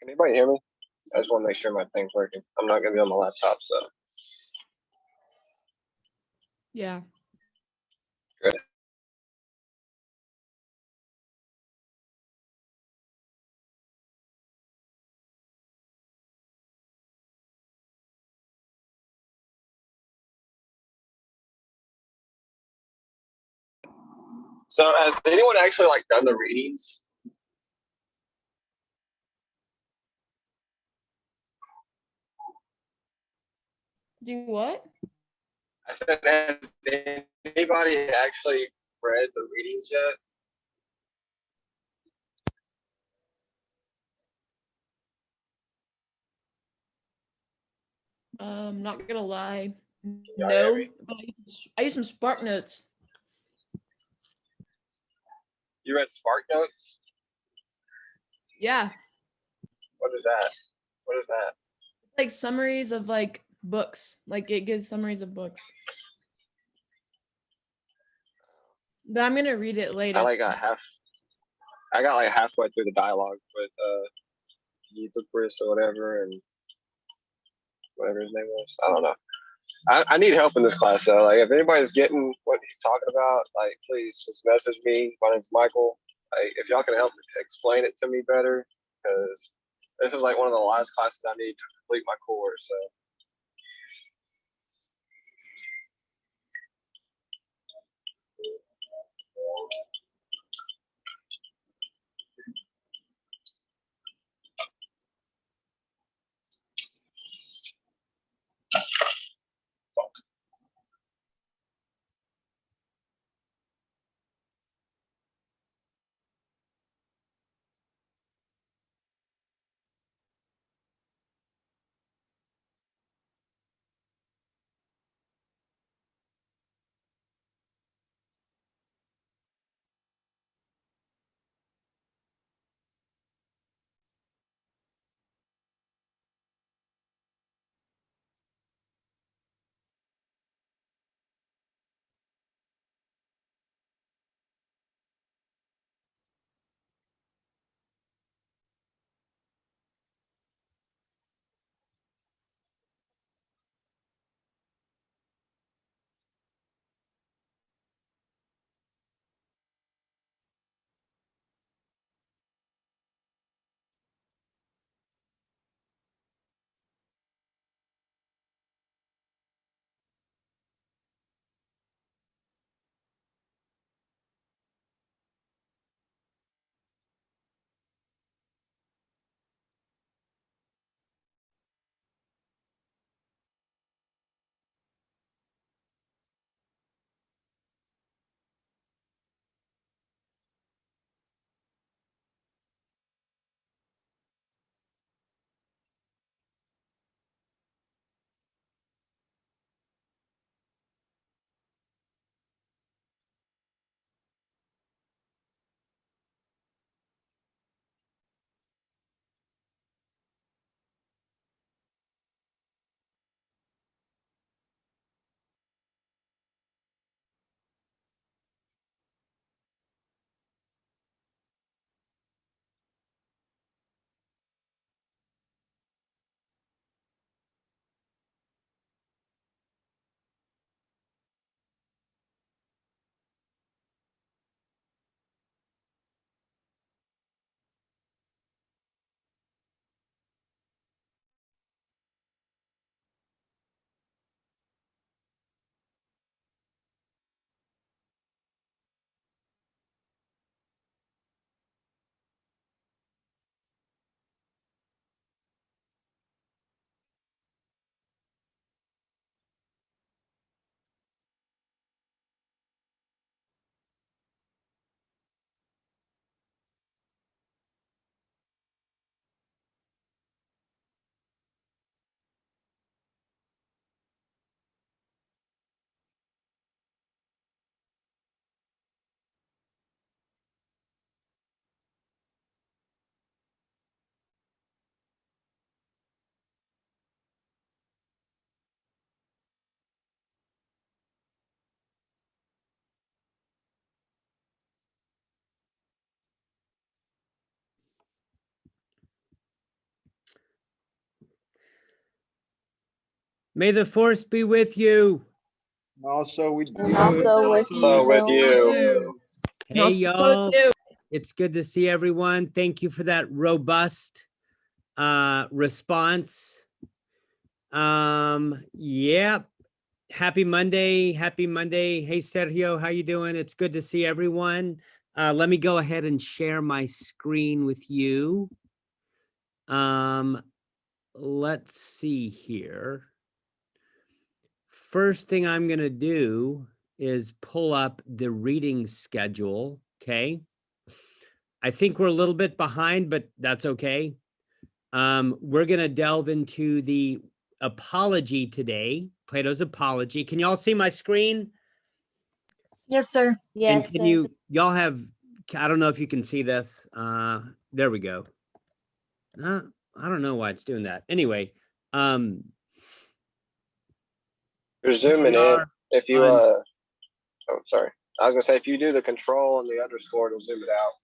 Can anybody hear me? I just want to make sure my thing's working. I'm not gonna be on my laptop, so Yeah. good. So has anyone actually like done the readings? Do what? I said, has anybody actually read the readings yet? Not gonna lie. Y'all hear me? No, but I use some Spark Notes. You read Spark Notes? Yeah. What is that? What is that? Like summaries of like books. Like it gives summaries of books. But I'm gonna read it I later. like got half. I got like halfway through the dialogue with Eutychus or whatever, and whatever his name was. I don't know. I need help in this class, so like if anybody's getting what he's talking about, like please just message me. My name's Michael. Like if y'all can help explain it to me better, because this is like one of the last classes I need to complete my course. So May the force be with you. Also, we And also with So with you. And Hey, also y'all. too. It's good to see everyone. Thank you for that robust response. Yeah. Happy Monday. Happy Monday. Hey, Sergio, how you doing? It's good to see everyone. Let me go ahead and share my screen with you. Let's see here. First thing I'm going to do is pull up the reading schedule, okay? I think we're a little bit behind, but that's okay. We're going to delve into the apology today, Plato's apology. Can y'all see my screen? Yes, sir. And Yes, can sir. y'all have, I don't know if you can see this. There we go. I don't know why it's doing that. Anyway, You're zooming we in. are If you on- oh sorry. I was gonna say if you do the control and the underscore, it'll zoom it out.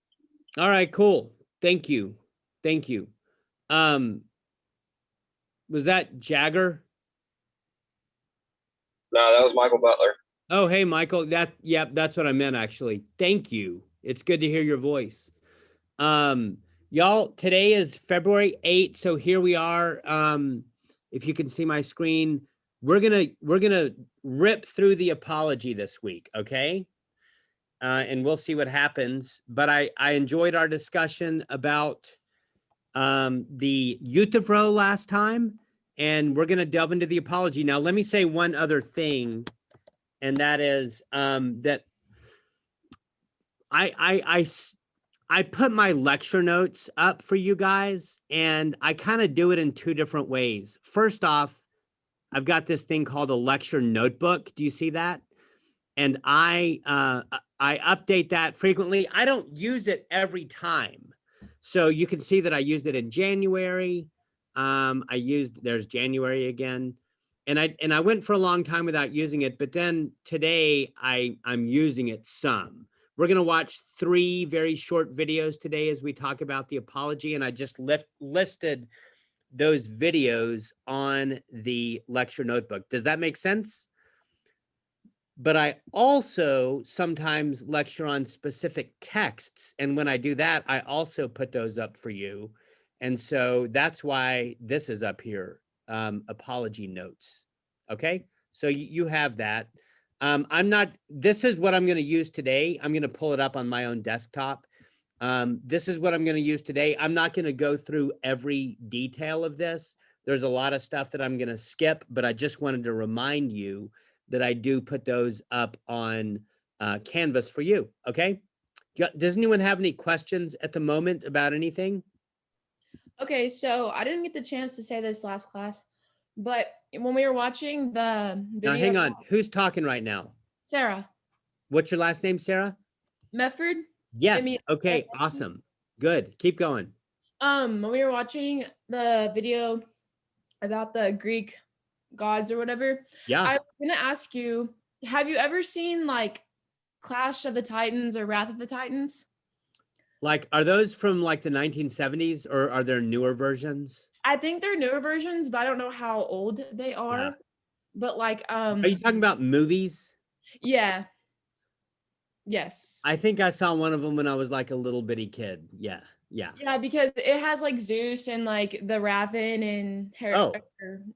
all right, cool. Thank you. Thank you. Was that Jagger? No, that was Michael Butler. Oh, hey, Michael. That's what I meant, actually. Thank you. It's good to hear your voice. Y'all, today is February 8th, so here we are. If you can see my screen, we're gonna rip through the apology this week, okay? And we'll see what happens. But I enjoyed our discussion about the Euthyphro last time, and we're gonna delve into the apology. Now, let me say one other thing, and that is that I put my lecture notes up for you guys, and I kind of do it in two different ways. First off, I've got this thing called a lecture notebook. Do you see that? And I update that frequently. I don't use it every time. So you can see that I used it in January. There's January again. And I went for a long time without using it, but then today I'm using it some. We're going to watch 3 very short videos today as we talk about the apology, and I just listed those videos on the lecture notebook. Does that make sense? But I also sometimes lecture on specific texts, and when I do that, I also put those up for you. And so that's why this is up here, apology notes. Okay, so you have that. This is what I'm going to use today. I'm going to pull it up on my own desktop. This is what I'm going to use today. I'm not going to go through every detail of this. There's a lot of stuff that I'm going to skip, but I just wanted to remind you that I do put those up on Canvas for you. Okay. Does anyone have any questions at the moment about anything? Okay, so I didn't get the chance to say this last class, but when we were watching the video, Now, hang on. Who's talking right now? Sarah What's your last name, Sarah? Medford. Yes. Okay. Awesome. Good. Keep going. When we were watching the video about the Greek gods or whatever, Yeah. I was gonna ask you, have you ever seen like Clash of the Titans or Wrath of the Titans? Like, are those from like the 1970s, or are there newer versions? I think they're newer versions, but I don't know how old they are. Yeah. But like, Are you talking about movies? yeah. Yes. I think I saw one of them when I was like a little bitty kid. Yeah. Yeah. Yeah, because it has like Zeus and like the Raven and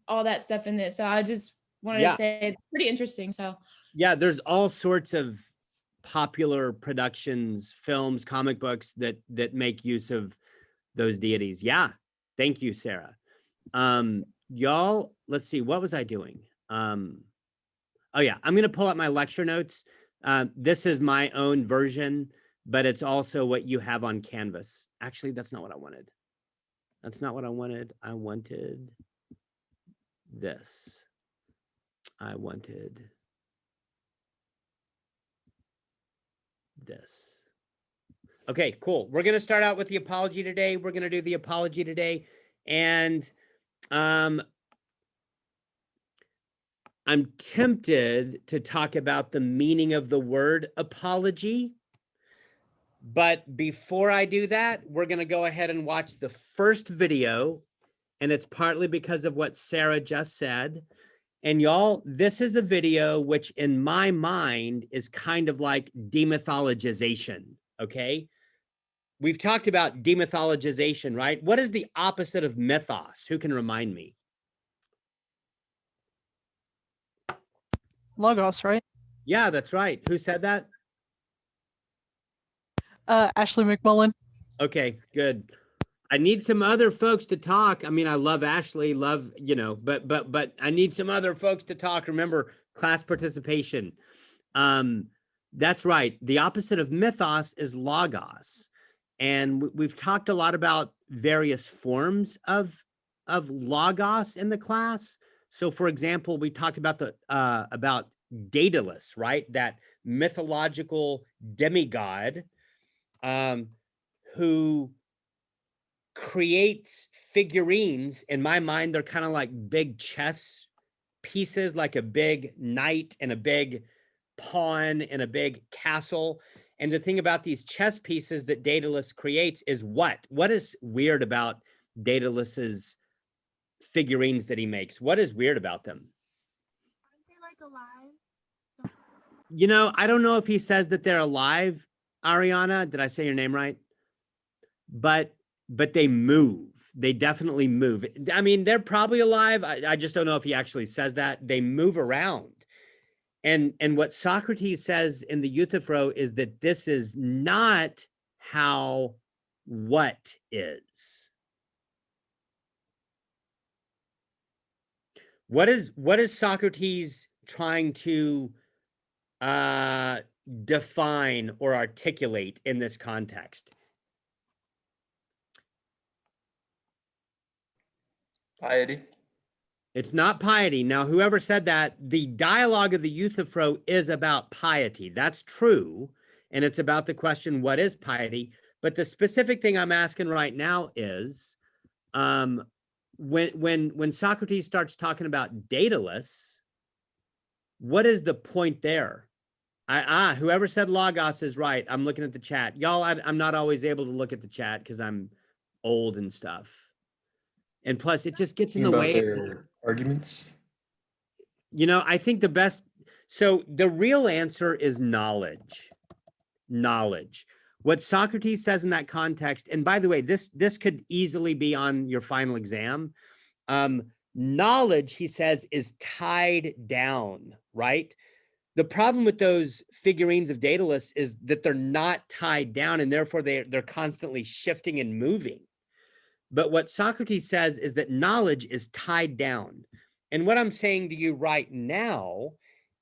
all that stuff in it. So I just wanted to say it's pretty interesting. So yeah, there's all sorts of popular productions, films, comic books that make use of those deities. Yeah. Thank you, Sarah. Y'all, let's see, what was I doing? Oh yeah, I'm going to pull up my lecture notes. This is my own version, but it's also what you have on Canvas. Actually, that's not what I wanted. That's not what I wanted. I wanted this. I wanted this. Okay, cool. We're going to start out with the apology today. We're going to do the apology today. And I'm tempted to talk about the meaning of the word apology. But before I do that, we're going to go ahead and watch the first video. And it's partly because of what Sarah just said. And y'all, this is a video which in my mind is kind of like demythologization, okay? We've talked about demythologization, right? What is the opposite of mythos? Who can remind me? Logos, right? Yeah, that's right. Who said that? Ashley McMullen. Okay, good. I need some other folks to talk. I mean, I love Ashley, but I need some other folks to talk. Remember, class participation. That's right. The opposite of mythos is logos. And we've talked a lot about various forms of logos in the class. So for example, we talked about about Daedalus, right? That mythological demigod who creates figurines. In my mind, they're kind of like big chess pieces, like a big knight and a big pawn and a big castle. And the thing about these chess pieces that Daedalus creates is what? What is weird about Daedalus's figurines that he makes? What is weird about them? Aren't they like alive? You know, I don't know if he says that they're alive, Ariana. Did I say your name right? But they move. They definitely move. I mean, they're probably alive. I just don't know if he actually says that. They move around. And what Socrates says in the Euthyphro is that this is not how what is. What is Socrates trying to define or articulate in this context? Piety. It's not piety. Now, whoever said that, the dialogue of the Euthyphro is about piety. That's true. And it's about the question, what is piety? But the specific thing I'm asking right now is, when Socrates starts talking about Daedalus, what is the point there? Whoever said logos is right. I'm looking at the chat. Y'all, I'm not always able to look at the chat because I'm old and stuff. And plus, it just gets in the About way. their arguments. You know, I think the best, so the real answer is knowledge. Knowledge. What Socrates says in that context, and by the way, this could easily be on your final exam. Knowledge, he says, is tied down, right? The problem with those figurines of Daedalus is that they're not tied down, and therefore they're constantly shifting and moving. But what Socrates says is that knowledge is tied down. And what I'm saying to you right now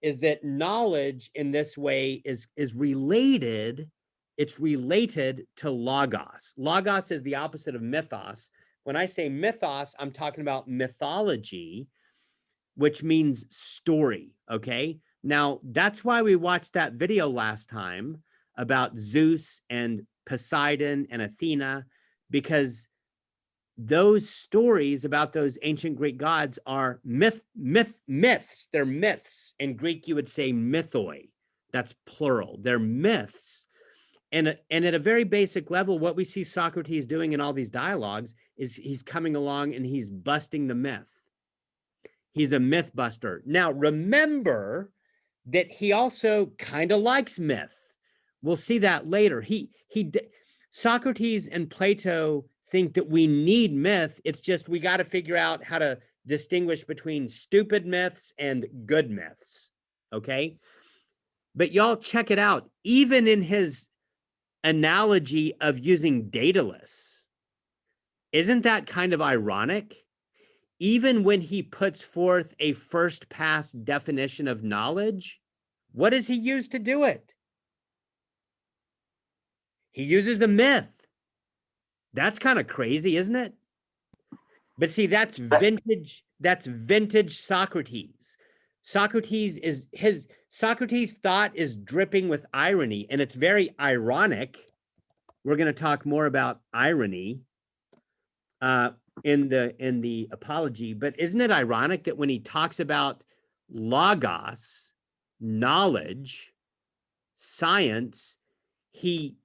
is that knowledge in this way is related. It's related to logos. Logos is the opposite of mythos. When I say mythos, I'm talking about mythology, which means story, okay? Now, that's why we watched that video last time about Zeus and Poseidon and Athena, because those stories about those ancient Greek gods are myths. They're myths. In Greek, you would say mythoi. That's plural. They're myths. And at a very basic level, what we see Socrates doing in all these dialogues is he's coming along and he's busting the myth. He's a myth buster. Now, remember that he also kind of likes myth. We'll see that later. Socrates and Plato think that we need myth. It's just we got to figure out how to distinguish between stupid myths and good myths, okay? But y'all check it out. Even in his analogy of using Daedalus, isn't that kind of ironic? Even when he puts forth a first pass definition of knowledge, what does he use to do it? He uses a myth. That's kind of crazy, isn't it? But see, that's vintage Socrates. Socrates' thought is dripping with irony, and it's very ironic. We're going to talk more about irony in the apology, but isn't it ironic that when he talks about logos, knowledge, science, he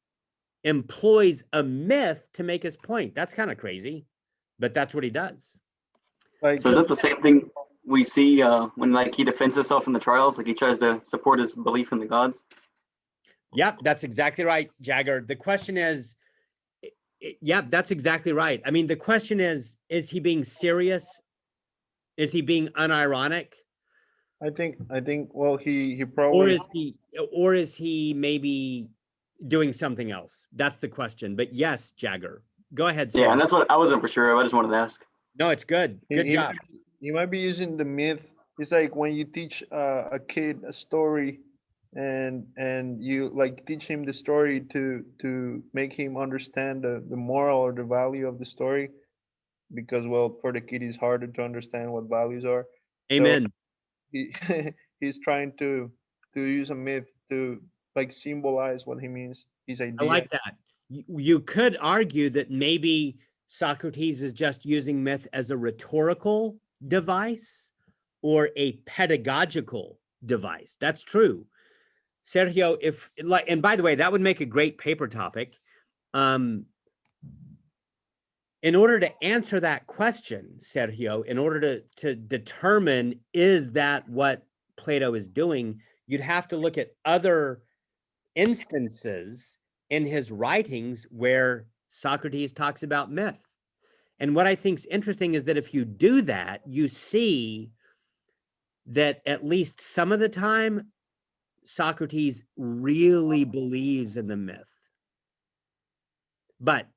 employs a myth to make his point? That's kind of crazy, but that's what he does. Like, So is that the same thing? we see when like he defends himself in the trials, like he tries to support his belief in the gods. Yep, that's exactly right, Jagger. The question is, yep, that's exactly right. I mean, the question is he being serious? Is he being unironic? I think, well, he probably, or is he maybe doing something else? That's the question. But yes, Jagger, go ahead, Sam. Yeah, and that's what I wasn't for sure. I just wanted to ask. No, it's good. Good job. He might be using the myth. It's like when you teach a kid a story and you like teach him the story to make him understand the moral or the value of the story, because well, for the kid it's harder to understand what values are. Amen. So he he's trying to use a myth to like symbolize what he means, his idea. I like that. You could argue that maybe Socrates is just using myth as a rhetorical device or a pedagogical device. That's true. Sergio, if like, and by the way, that would make a great paper topic. In order to answer that question, Sergio, in order to determine is that what Plato is doing, you'd have to look at other instances in his writings where Socrates talks about myth. And what I think is interesting is that if you do that, you see that at least some of the time, Socrates really believes in the myth. But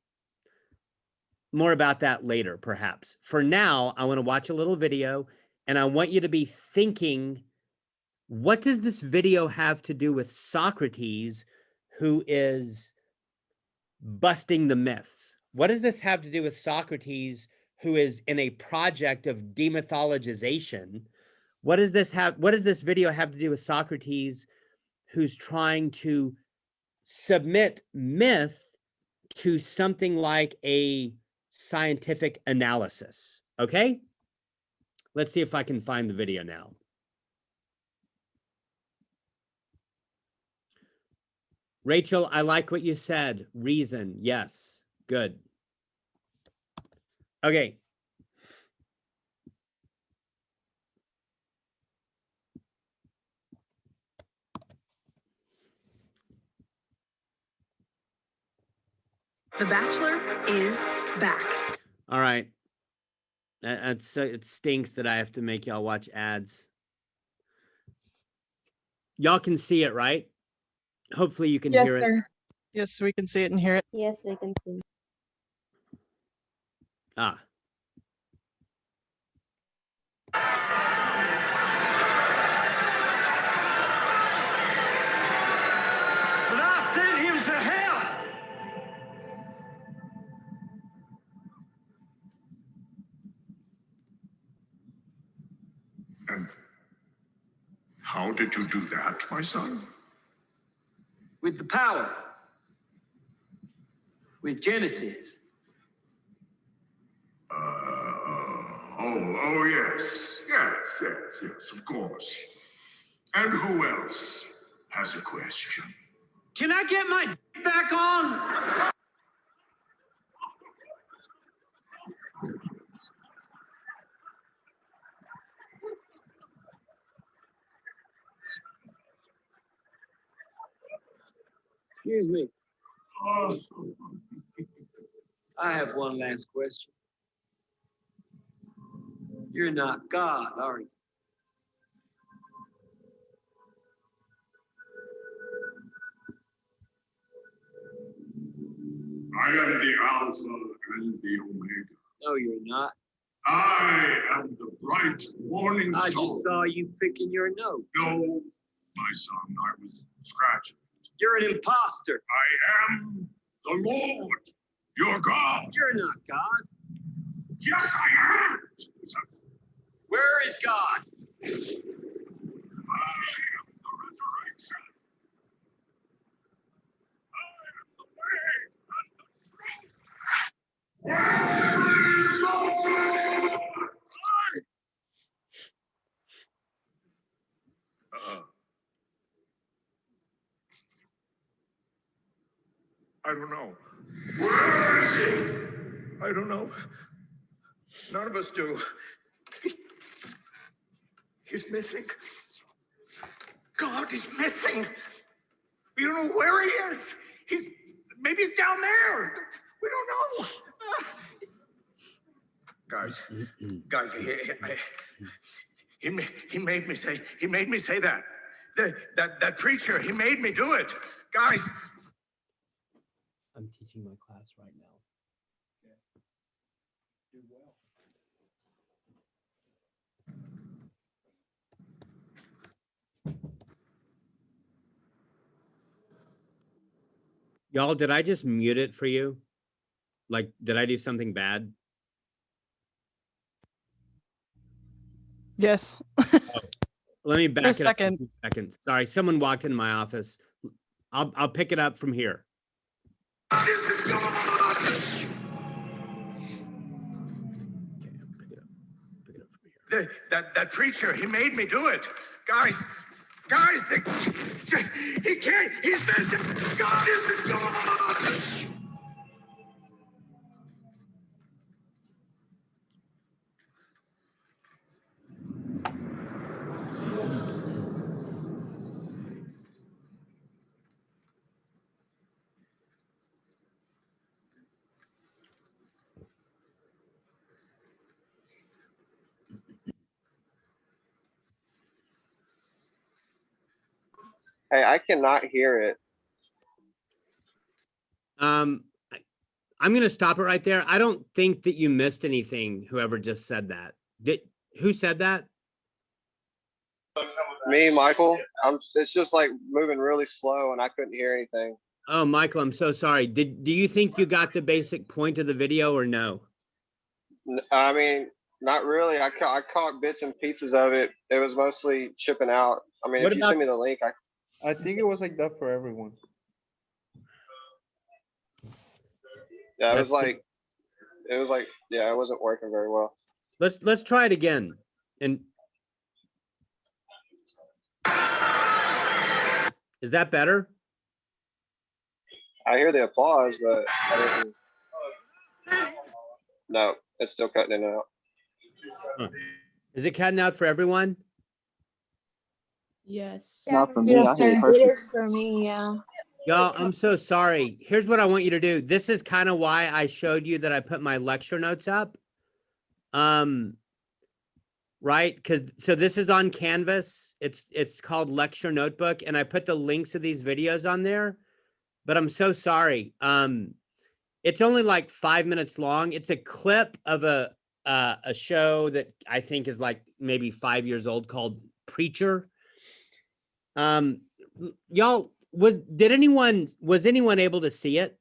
more about that later, perhaps. For now, I want to watch a little video, and I want you to be thinking, what does this video have to do with Socrates, who is busting the myths? What does this have to do with Socrates, who is in a project of demythologization? What does this video have to do with Socrates, who's trying to submit myth to something like a scientific analysis? Okay? Let's see if I can find the video now. Rachel, I like what you said. Reason, yes, good. Okay. The Bachelor is back. All right. It stinks that I have to make y'all watch ads. Y'all can see it, right? Hopefully you can Yes, hear it. sir. Yes, we can see it and hear it. Yes, we can see. Ah. But I sent him to hell. And how did you do that, my son? With the power. With Genesis. Oh, yes, of course. And who else has a question? Can I get my back on? Excuse me. I have one last question. You're not God, are you? I am the Alpha and the Omega. No, you're not. I am the bright morning star. I just saw you picking your nose. No, my son, I was scratching. You're an imposter. I am the Lord, your God. You're not God. Yes, I am, Jesus. Where is God? I am the resurrection. I am the way and the truth. Where is the Lord? I don't know. Where is he? I don't know. None of us do. He's missing. God is missing. You don't know where he is. Maybe he's down there. We don't know. Guys, he made me say that. That preacher, he made me do it. Guys. I'm teaching my class right now. Do well. Y'all, did I just mute it for you? Like, did I do something bad? Yes. Let me back it up for second. 2 seconds. Sorry, someone walked in my office. I'll pick it up from here. This is God. Okay, pick it up from here. That preacher, he made me do it. Guys, he can't, he's missing. God, this is God. Hey, I cannot hear it. I'm gonna stop it right there. I don't think that you missed anything, whoever just said that. Who said that? Me, Michael. It's just like moving really slow, and I couldn't hear anything. Oh, Michael, I'm so sorry. Do you think you got the basic point of the video or no? I mean, not really. I caught bits and pieces of it. It was mostly chipping out. I mean, What if you about- send me the link, I think it was like that for everyone. yeah, That's the- it was like, yeah, it wasn't working very well. Let's try it again. And is that better? I hear the applause, but no, it's still cutting in and out. Huh. Is it cutting out for everyone? Yes. Not for me. Yes, I hear sir. you It perfect. is for me, yeah. Y'all, I'm so sorry. Here's what I want you to do. This is kind of why I showed you that I put my lecture notes up. Right? So this is on Canvas. It's called Lecture Notebook, and I put the links of these videos on there. But I'm so sorry. It's only like 5 minutes long. It's a clip of a show that I think is like maybe 5 years old called Preacher. Y'all, was anyone able to see it?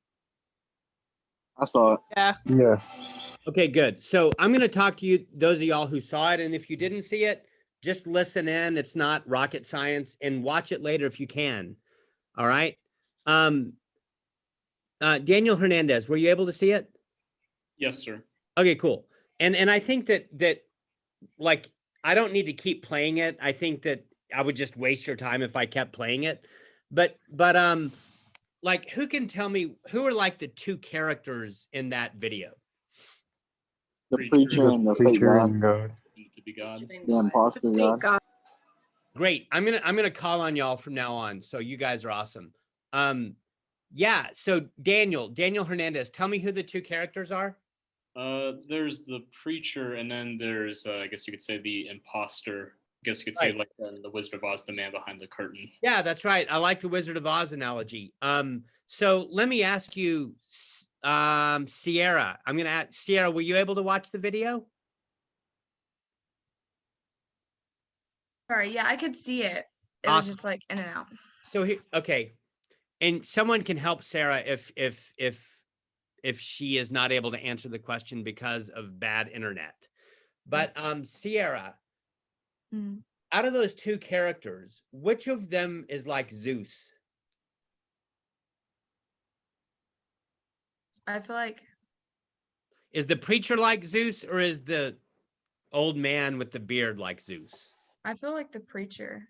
I saw it. Yeah. Yes. Okay, good. So I'm going to talk to you, those of y'all who saw it. And if you didn't see it, just listen in. It's not rocket science, and watch it later if you can. All right. Daniel Hernandez, were you able to see it? Yes, sir. Okay, cool. And I think that like, I don't need to keep playing it. I think that I would just waste your time if I kept playing it. But like, who can tell me who are like the two characters in that video? The preacher and the fake God. and God. To be God. The imposter God. Great. I'm gonna call on y'all from now on. So you guys are awesome. Yeah. So Daniel Hernandez, tell me who the two characters are. There's the preacher, and then there's I guess you could say the imposter. I guess you could say Right. like the Wizard of Oz, the man behind the curtain. Yeah, that's right. I like the Wizard of Oz analogy. So let me ask you, Sierra. I'm gonna ask Sierra. Were you able to watch the video? Sorry, yeah, I could see it. It was Awesome. just like in and out. So here, okay, and someone can help Sarah if she is not able to answer the question because of bad internet. But Sierra, Mm. out of those two characters, which of them is like Zeus? I feel like Is the preacher like Zeus, or is the old man with the beard like Zeus? the preacher.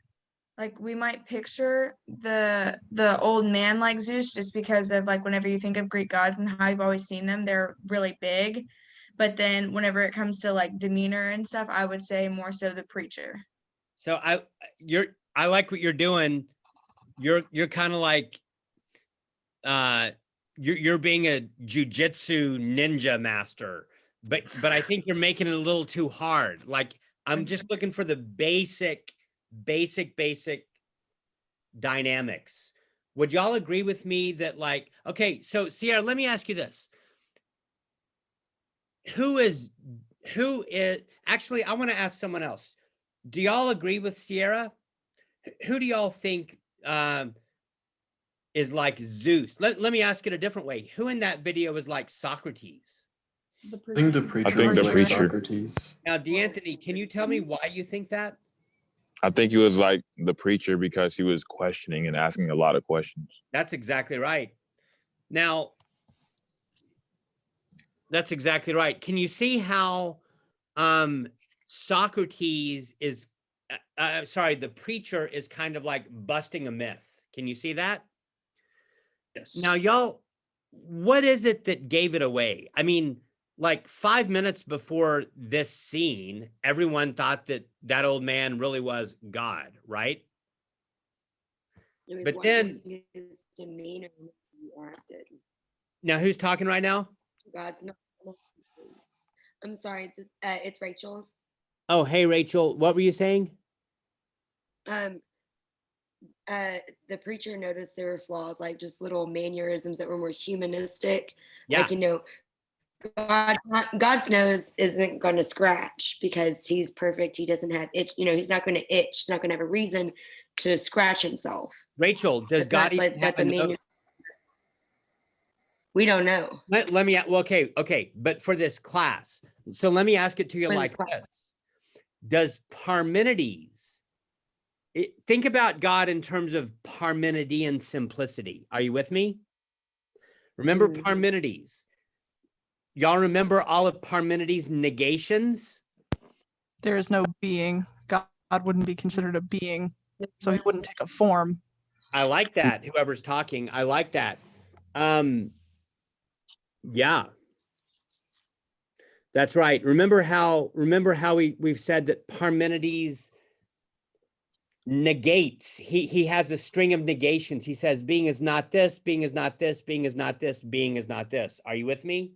Like we might picture the old man like Zeus just because of like whenever you think of Greek gods and how you've always seen them, they're really big. But then whenever it comes to like demeanor and stuff, I would say more so the preacher. So I like what you're doing. You're kind of like you're being a jujitsu ninja master, but I think you're making it a little too hard. Like I'm just looking for the basic dynamics. Would y'all agree with me that, like, okay, so Sierra, let me ask you this. Who is actually, I want to ask someone else. Do y'all agree with Sierra? Who do y'all think is like Zeus? Let me ask it a different way. Who in that video is like Socrates? I think the preacher was like Socrates. Now, D'Anthony, can you tell me why you think that? I think he was like the preacher because he was questioning and asking a lot of questions. That's exactly right. Now, that's exactly right. Can you see how Socrates is, sorry, the preacher is kind of like busting a myth? Can you see that? Yes. Now, y'all, what is it that gave it away? I mean, like 5 minutes before this scene, everyone thought that that old man really was God, right? But then his demeanor when he acted. Now, who's talking right now? God's not. I'm sorry. It's Rachel. Oh, hey, Rachel. What were you saying? The preacher noticed there were flaws, like just little mannerisms that were more humanistic. Yeah. Like, you know, God's nose isn't going to scratch because he's perfect. He doesn't have itch. You know, he's not going to itch. He's not going to have a reason to scratch himself. Rachel, does God even have that's a a nose? nose? We don't know. Let me, well, okay. But for this class, so let me ask it to you like this. Does Parmenides, think about God in terms of Parmenidean simplicity. Are you with me? Remember Parmenides. Y'all remember all of Parmenides' negations? There is no being. God wouldn't be considered a being, so he wouldn't take a form. I like that. Whoever's talking, I like that. Yeah. That's right. Remember how we've said that Parmenides negates. He has a string of negations. He says being is not this, being is not this, being is not this, being is not this. Are you with me?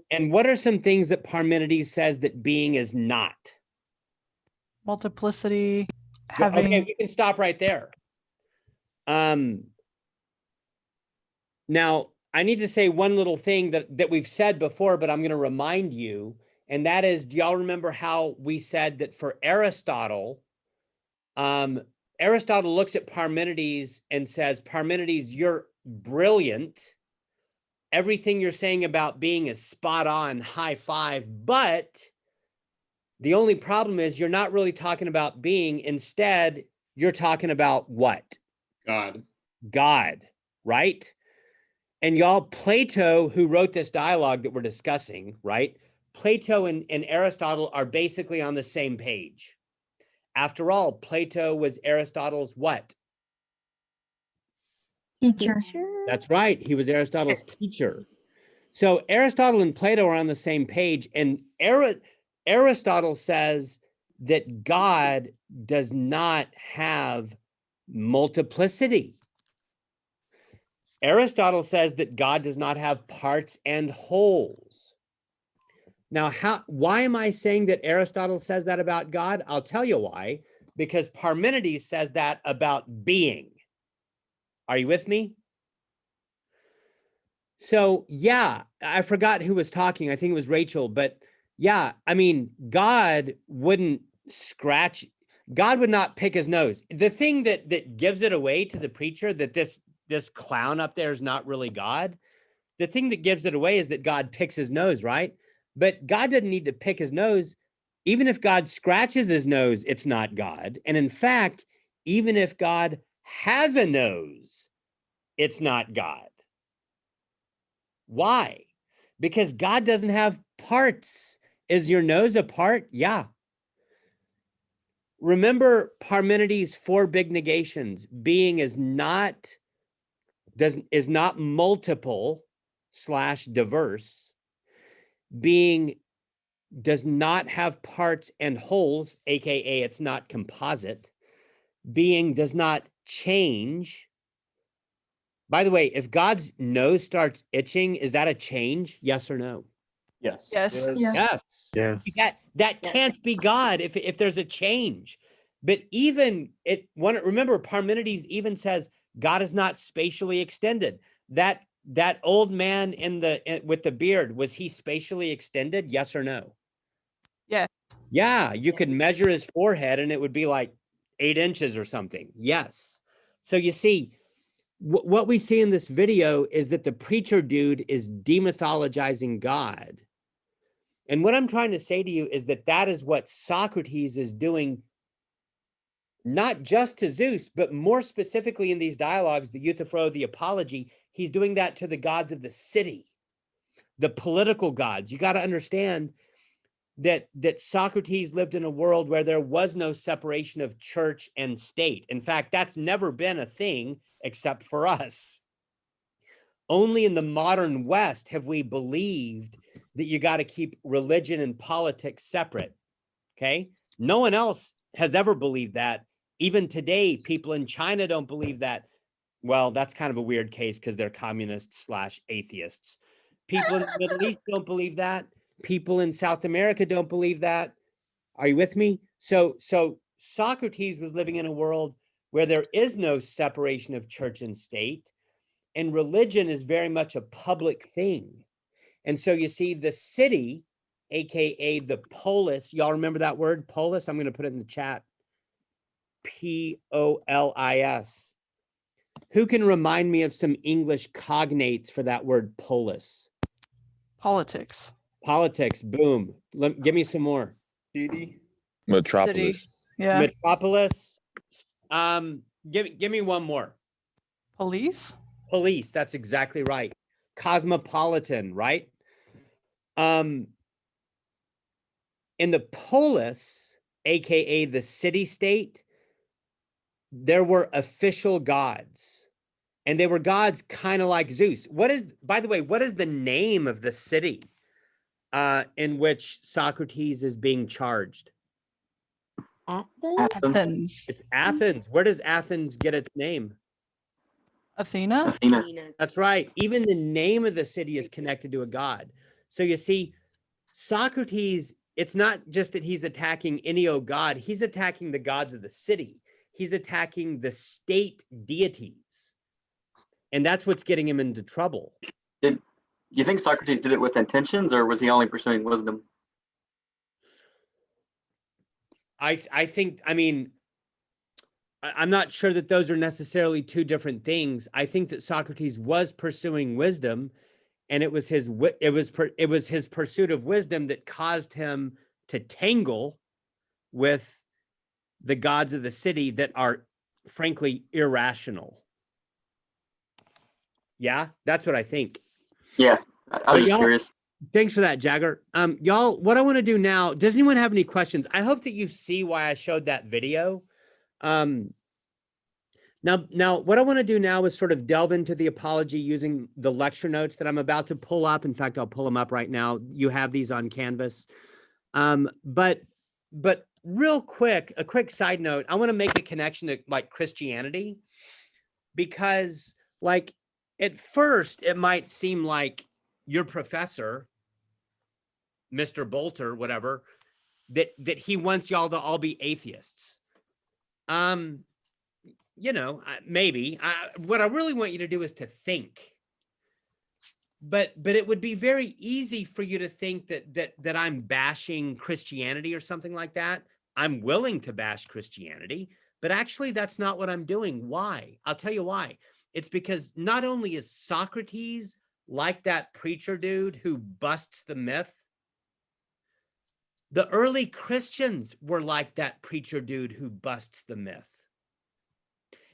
And what are some things that Parmenides says that being is not? Multiplicity, having. Okay, we can stop right there. Now, I need to say one little thing that we've said before, but I'm going to remind you, and that is, do y'all remember how we said that for Aristotle, Aristotle looks at Parmenides and says, Parmenides, you're brilliant. Everything you're saying about being is spot on, high five, but the only problem is you're not really talking about being. Instead, you're talking about what? God, right? And y'all, Plato, who wrote this dialogue that we're discussing, right? Plato and Aristotle are basically on the same page. After all, Plato was Aristotle's what? Teacher. That's right. He was Aristotle's teacher. So Aristotle and Plato are on the same page. And Aristotle says that God does not have multiplicity. Aristotle says that God does not have parts and wholes. Now, why am I saying that Aristotle says that about God? I'll tell you why. Because Parmenides says that about being. Are you with me? So, yeah, I forgot who was talking. I think it was Rachel. But yeah, I mean, God wouldn't scratch. God would not pick his nose. The thing that gives it away to the preacher that this clown up there is not really God. The thing that gives it away is that God picks his nose, right? But God doesn't need to pick his nose. Even if God scratches his nose, it's not God. And in fact, even if God has a nose, it's not God. Why? Because God doesn't have parts. Is your nose a part? Yeah. Remember Parmenides' 4 big negations. Being is not multiple / diverse. Being does not have parts and wholes, aka it's not composite. Being does not change. By the way, if God's nose starts itching, is that a change? Yes or no? Yes. Yes. Yes. That can't be God if there's a change. But even remember, Parmenides even says God is not spatially extended. That old man with the beard, was he spatially extended? Yes or no? Yes. Yeah, you could measure his forehead and it would be like 8 inches or something. Yes. So you see, what we see in this video is that the preacher dude is demythologizing God. And what I'm trying to say to you is that is what Socrates is doing, not just to Zeus, but more specifically in these dialogues, the Euthyphro, the Apology, he's doing that to the gods of the city, the political gods. You got to understand that Socrates lived in a world where there was no separation of church and state. In fact, that's never been a thing except for us. Only in the modern West have we believed that you got to keep religion and politics separate. Okay? No one else has ever believed that. Even today, people in China don't believe that. Well, that's kind of a weird case because they're communists / atheists. People in the Middle East don't believe that. People in South America don't believe that. Are you with me? So Socrates was living in a world where there is no separation of church and state, and religion is very much a public thing. And so you see the city, aka the polis, y'all remember that word, polis? I'm going to put it in the chat. Polis. Who can remind me of some English cognates for that word polis? Politics. Politics, boom. Give me some more. City. Metropolis. City. Yeah. Metropolis. Give me one more. Police. Police, that's exactly right. Cosmopolitan, right? In the polis, aka the city-state, there were official gods, and they were gods kind of like Zeus. By the way, what is the name of the city in which Socrates is being charged? Athens. It's Athens. Where does Athens get its name? Athena. That's right. Even the name of the city is connected to a god. So you see, Socrates, it's not just that he's attacking any old god, he's attacking the gods of the city. He's attacking the state deities. And that's what's getting him into trouble. Do you think Socrates did it with intentions, or was he only pursuing wisdom? I think, I mean, I'm not sure that those are necessarily two different things. I think that Socrates was pursuing wisdom, and it was his pursuit of wisdom that caused him to tangle with the gods of the city that are frankly irrational. Yeah, that's what I think. Yeah, I was just curious. Thanks for that, Jagger. Y'all, what I want to do now, does anyone have any questions? I hope that you see why I showed that video. Now, what I want to do now is sort of delve into the apology using the lecture notes that I'm about to pull up. In fact, I'll pull them up right now. You have these on Canvas. But real quick, a quick side note, I want to make a connection to like Christianity, because like at first it might seem like your professor, Mr. Bolter, whatever, that he wants y'all to all be atheists. You know, maybe. What I really want you to do is to think. But it would be very easy for you to think that I'm bashing Christianity or something like that. I'm willing to bash Christianity, but actually that's not what I'm doing. Why? I'll tell you why. It's because not only is Socrates like that preacher dude who busts the myth, the early Christians were like that preacher dude who busts the myth.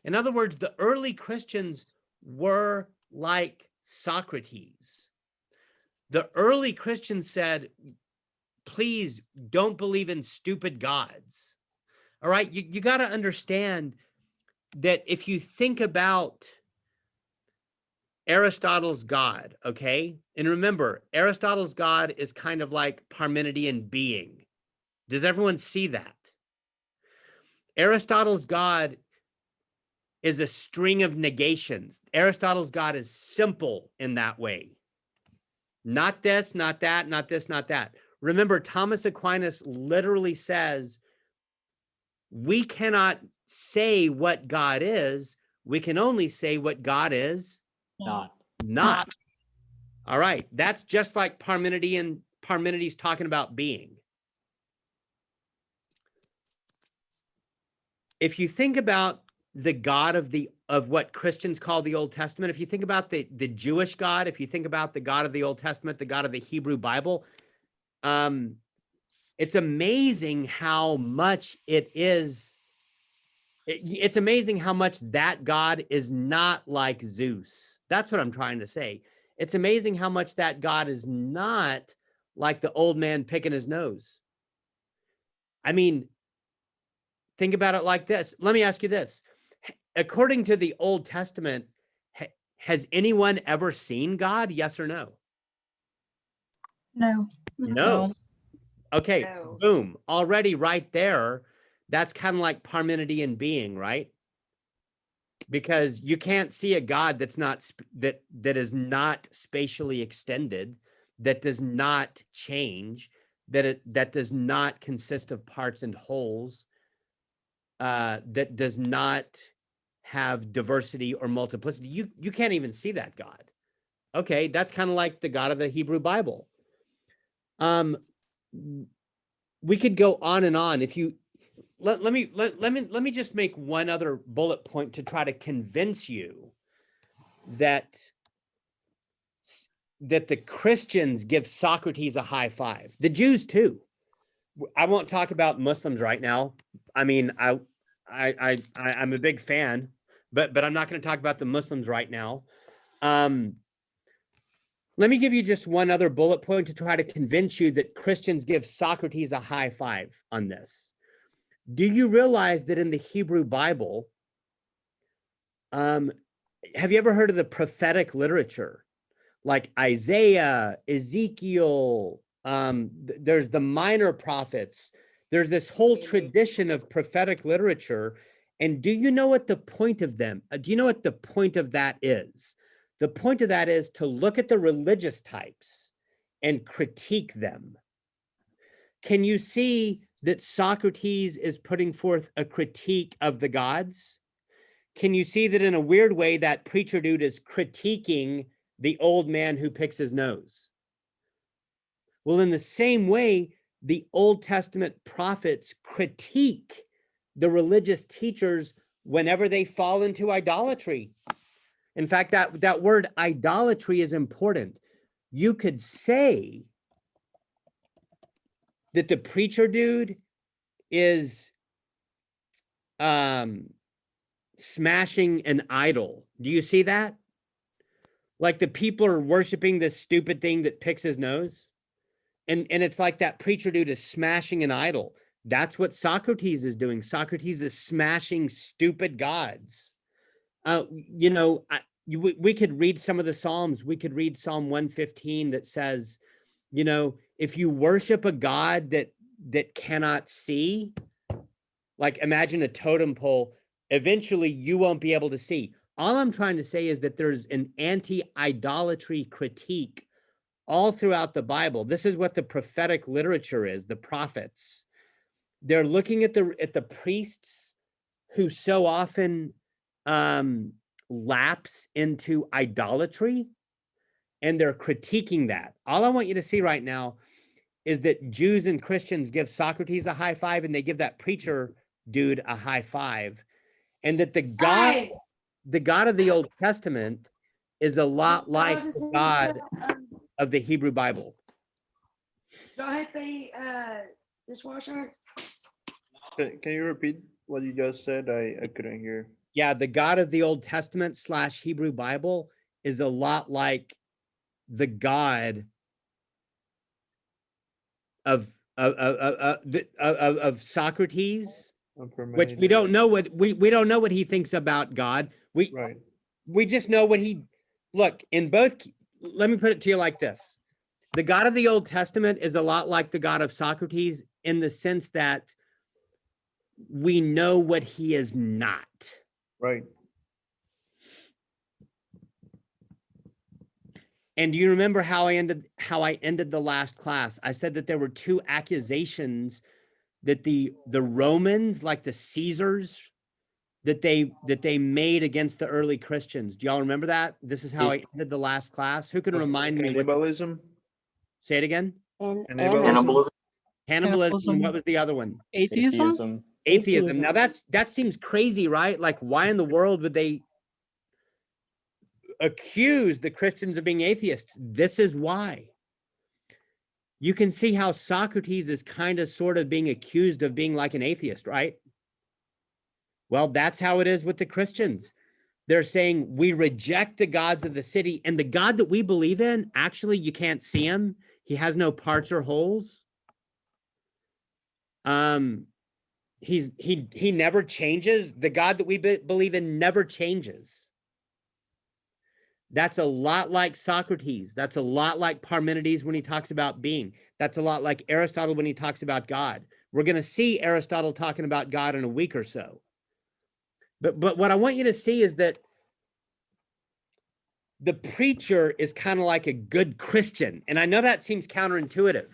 In other words, the early Christians were like Socrates. The early Christians said, please don't believe in stupid gods. All right, you got to understand that if you think about Aristotle's God, okay? And remember, Aristotle's God is kind of like Parmenidean being. Does everyone see that? Aristotle's God is a string of negations. Aristotle's God is simple in that way. Not this, not that, not this, not that. Remember, Thomas Aquinas literally says, we cannot say what God is. We can only say what God is not. All right. That's just like Parmenides talking about being. If you think about the God of what Christians call the Old Testament, if you think about the Jewish God, if you think about the God of the Old Testament, the God of the Hebrew Bible, it's amazing how much it is. It's amazing how much that God is not like Zeus. That's what I'm trying to say. It's amazing how much that God is not like the old man picking his nose. I mean, think about it like this. Let me ask you this. According to the Old Testament, has anyone ever seen God? Yes or no? No. No. Okay, No. boom. Already right there, that's kind of like Parmenidean being, right? Because you can't see a God that's not that is not spatially extended, that does not change, that does not consist of parts and wholes, that does not have diversity or multiplicity. You can't even see that God. Okay, that's kind of like the God of the Hebrew Bible. We could go on and on. If you let me just make one other bullet point to try to convince you that the Christians give Socrates a high five. The Jews too. I won't talk about Muslims right now. I mean, I'm a big fan, but I'm not going to talk about the Muslims right now. Let me give you just one other bullet point to try to convince you that Christians give Socrates a high five on this. Do you realize that in the Hebrew Bible, have you ever heard of the prophetic literature? Like Isaiah, Ezekiel, there's the minor prophets. There's this whole tradition of prophetic literature. And do you know what the point of them? Do you know what the point of that is? The point of that is to look at the religious types and critique them. Can you see that Socrates is putting forth a critique of the gods? Can you see that in a weird way that preacher dude is critiquing the old man who picks his nose? Well, in the same way, the Old Testament prophets critique the religious teachers whenever they fall into idolatry. In fact, that word idolatry is important. You could say that the preacher dude is smashing an idol. Do you see that? Like the people are worshiping this stupid thing that picks his nose. And it's like that preacher dude is smashing an idol. That's what Socrates is doing. Socrates is smashing stupid gods. We could read some of the Psalms. We could read Psalm 115 that says, if you worship a God that cannot see, like imagine a totem pole, eventually you won't be able to see. All I'm trying to say is that there's an anti-idolatry critique all throughout the Bible. This is what the prophetic literature is, the prophets. They're looking at the priests who so often lapse into idolatry, and they're critiquing that. All I want you to see right now is that Jews and Christians give Socrates a high five, and they give that preacher dude a high five, and that the God of the Old Testament is a lot like the God of the Hebrew Bible. Do I hit the dishwasher? Can you repeat what you just said? I couldn't hear. Yeah, the God of the Old Testament / Hebrew Bible is a lot like the God of Socrates, which we don't know what we don't know what he thinks about God. We just know what he look, in both, let me put it to you like this. The God of the Old Testament is a lot like the God of Socrates in the sense that we know what he is not. Right. And do you remember how I ended the last class? I said that there were two accusations that the Romans, like the Caesars, that they made against the early Christians. Do y'all remember that? This is how I ended the last class. Who can remind me? Cannibalism. Say it again. Cannibalism. Cannibalism. What was the other one? Atheism. Atheism. Now that seems crazy, right? Like, why in the world would they accuse the Christians of being atheists? This is why. You can see how Socrates is kind of sort of being accused of being like an atheist, right? Well, that's how it is with the Christians. They're saying we reject the gods of the city, and the God that we believe in, actually, you can't see him. He has no parts or holes. He never changes. The God that we believe in never changes. That's a lot like Socrates. That's a lot like Parmenides when he talks about being. That's a lot like Aristotle when he talks about God. We're going to see Aristotle talking about God in a week or so. But what I want you to see is that the preacher is kind of like a good Christian. And I know that seems counterintuitive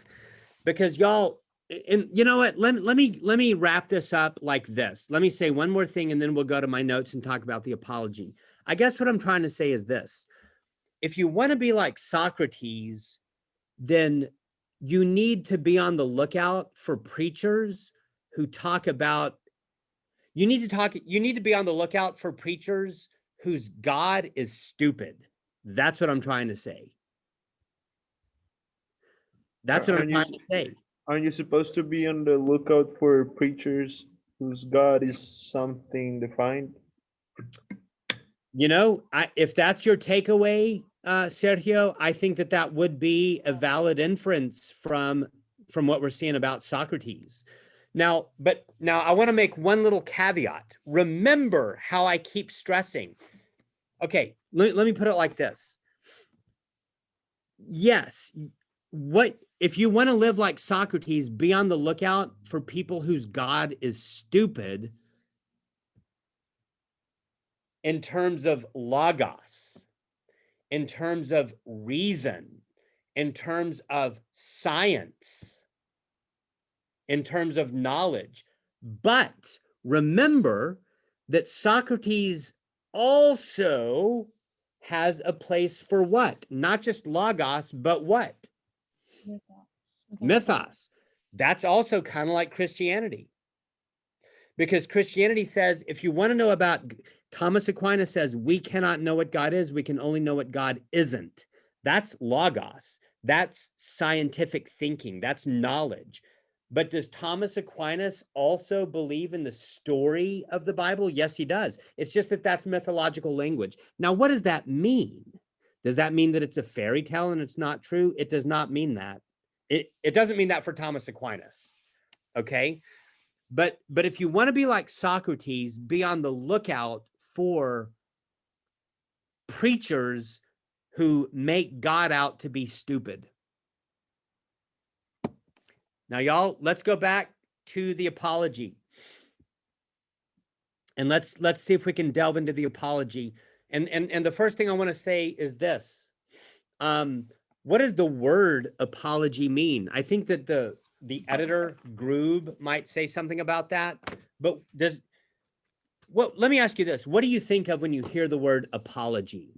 because y'all, and you know what, let me wrap this up like this. Let me say one more thing and then we'll go to my notes and talk about the apology. I guess what I'm trying to say is this. If you want to be like Socrates, then you need to be on the lookout for preachers who talk about, you need to be on the lookout for preachers whose God is stupid. That's what I'm trying to say. That's what I'm trying to say. Aren't you supposed to be on the lookout for preachers whose God is something defined? You know, if that's your takeaway, Sergio, I think that would be a valid inference from what we're seeing about Socrates. Now, I want to make one little caveat. Remember how I keep stressing. Okay, let me put it like this. Yes, if you want to live like Socrates, be on the lookout for people whose God is stupid in terms of logos, in terms of reason, in terms of science, in terms of knowledge. But remember that Socrates also has a place for what? Not just logos, but what? Mythos. That's also kind of like Christianity. Because Christianity says, if you want to know about, Thomas Aquinas says, we cannot know what God is, we can only know what God isn't. That's logos. That's scientific thinking. That's knowledge. But does Thomas Aquinas also believe in the story of the Bible? Yes, he does. It's just that that's mythological language. Now, what does that mean? Does that mean that it's a fairy tale and it's not true? It does not mean that. It doesn't mean that for Thomas Aquinas, okay? But if you want to be like Socrates, be on the lookout for preachers who make God out to be stupid. Now, y'all, let's go back to the apology. And let's see if we can delve into the apology. And the first thing I want to say is this. What does the word apology mean? I think that the editor, Groob, might say something about that. But let me ask you this. What do you think of when you hear the word apology?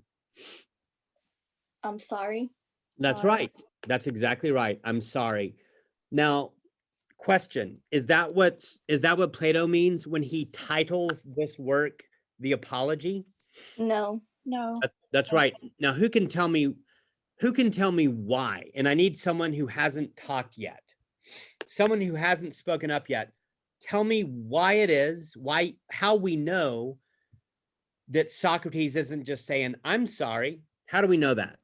I'm sorry. That's right. That's exactly right. I'm sorry. Now, question, is that what Plato means when he titles this work the Apology? No. That's right. Now, who can tell me why? And I need someone who hasn't talked yet. Someone who hasn't spoken up yet. Tell me why it is, how we know that Socrates isn't just saying, I'm sorry. How do we know that?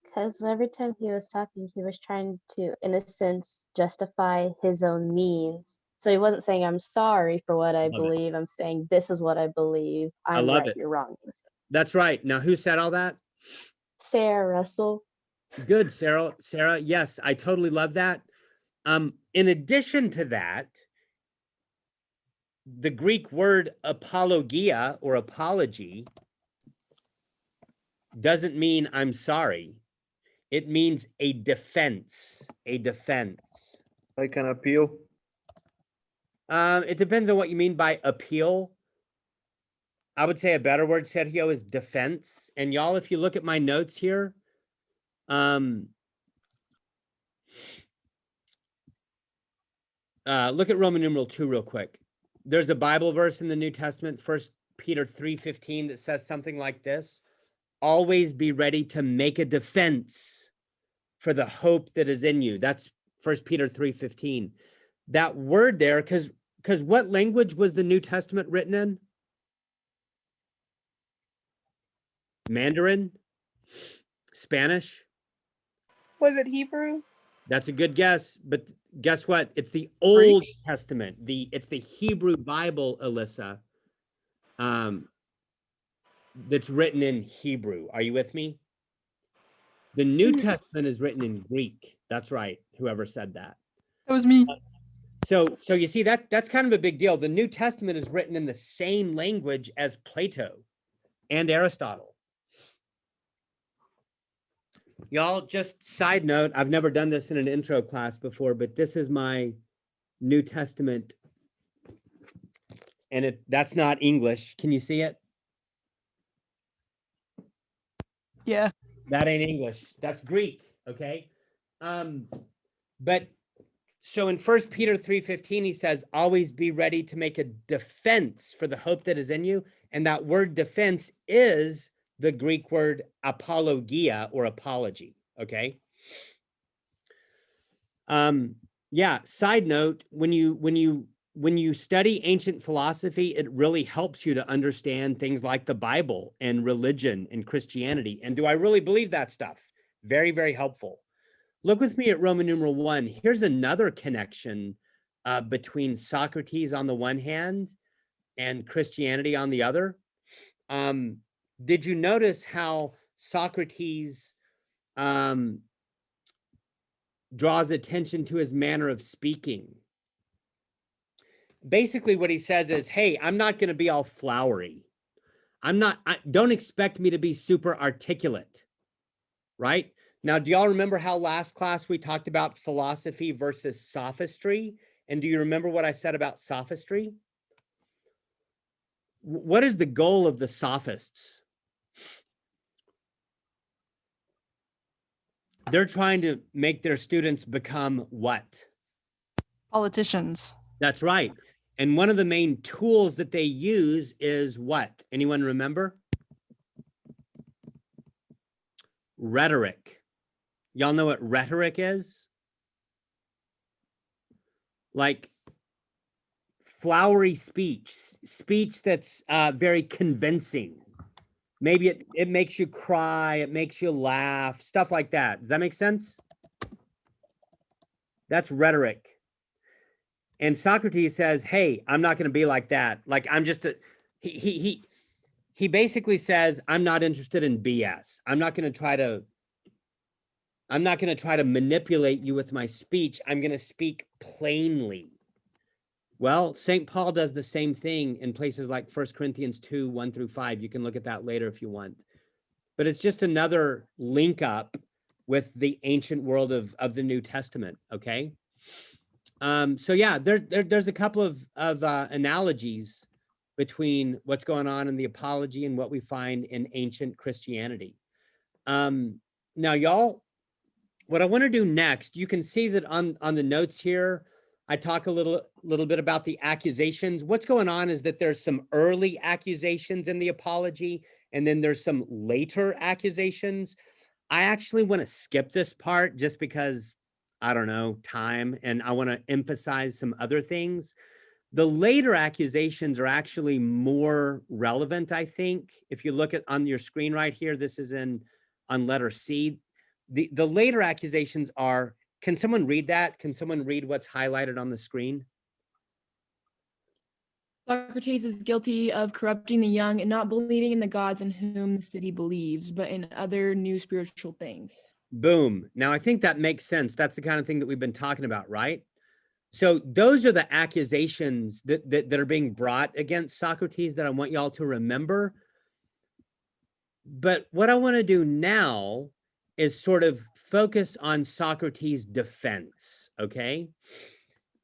Because every time he was talking, he was trying to, in a sense, justify his own means. So he wasn't saying, I'm sorry for what I believe. I'm saying, this is what I believe. I'm right, you're wrong. That's right. Now, who said all that? Sarah Russell. Good, Sarah. Sarah, yes, I totally love that. In addition to that, the Greek word apologia or apology doesn't mean I'm sorry. It means a defense, a defense. Like an appeal? It depends on what you mean by appeal. I would say a better word, Sergio, is defense. And y'all, if you look at my notes here, look at Roman numeral 2 real quick. There's a Bible verse in the New Testament, 1 Peter 3:15, that says something like this: always be ready to make a defense for the hope that is in you. That's 1 Peter 3:15. That word there, because what language was the New Testament written in? Mandarin? Spanish? Was it Hebrew? That's a good guess, but guess what? It's the Old Testament. It's the Hebrew Bible, Alyssa, that's written in Hebrew. Are you with me? The New Testament is written in Greek. That's right. Whoever said that. That was me. So you see, that's kind of a big deal. The New Testament is written in the same language as Plato and Aristotle. Y'all, just side note, I've never done this in an intro class before, but this is my New Testament. And that's not English. Can you see it? Yeah. That ain't English. That's Greek, okay? But so in 1 Peter 3:15, he says, always be ready to make a defense for the hope that is in you. And that word defense is the Greek word apologia or apology, okay? Yeah, side note, when you study ancient philosophy, it really helps you to understand things like the Bible and religion and Christianity. And do I really believe that stuff? Very, very helpful. Look with me at Roman numeral 1. Here's another connection between Socrates on the one hand and Christianity on the other. Did you notice how Socrates draws attention to his manner of speaking? Basically, what he says is, hey, I'm not going to be all flowery. Don't expect me to be super articulate, right? Now, do y'all remember how last class we talked about philosophy versus sophistry? And do you remember what I said about sophistry? What is the goal of the sophists? They're trying to make their students become what? Politicians. That's right. And one of the main tools that they use is what? Anyone remember? Rhetoric. Y'all know what rhetoric is? Like flowery speech that's very convincing. Maybe it makes you cry, it makes you laugh, stuff like that. Does that make sense? That's rhetoric. And Socrates says, hey, I'm not going to be like that. Like, I'm just he basically says, I'm not interested in BS. I'm not going to try to manipulate you with my speech. I'm going to speak plainly. Well, St. Paul does the same thing in places like 1 Corinthians 2, 1 through 5. You can look at that later if you want. But it's just another link up with the ancient world of the New Testament, okay? So yeah, there's a couple of analogies between what's going on in the apology and what we find in ancient Christianity. Now, y'all, what I want to do next, you can see that on the notes here, I talk a little bit about the accusations. What's going on is that there's some early accusations in the apology, and then there's some later accusations. I actually want to skip this part just because, I don't know, time, and I want to emphasize some other things. The later accusations are actually more relevant, I think. If you look at on your screen right here, this is on letter C. The later accusations are, can someone read that? Can someone read what's highlighted on the screen? Socrates is guilty of corrupting the young and not believing in the gods in whom the city believes, but in other new spiritual things. Boom. Now, I think that makes sense. That's the kind of thing that we've been talking about, right? So those are the accusations that are being brought against Socrates that I want y'all to remember. But what I want to do now is sort of focus on Socrates' defense, okay?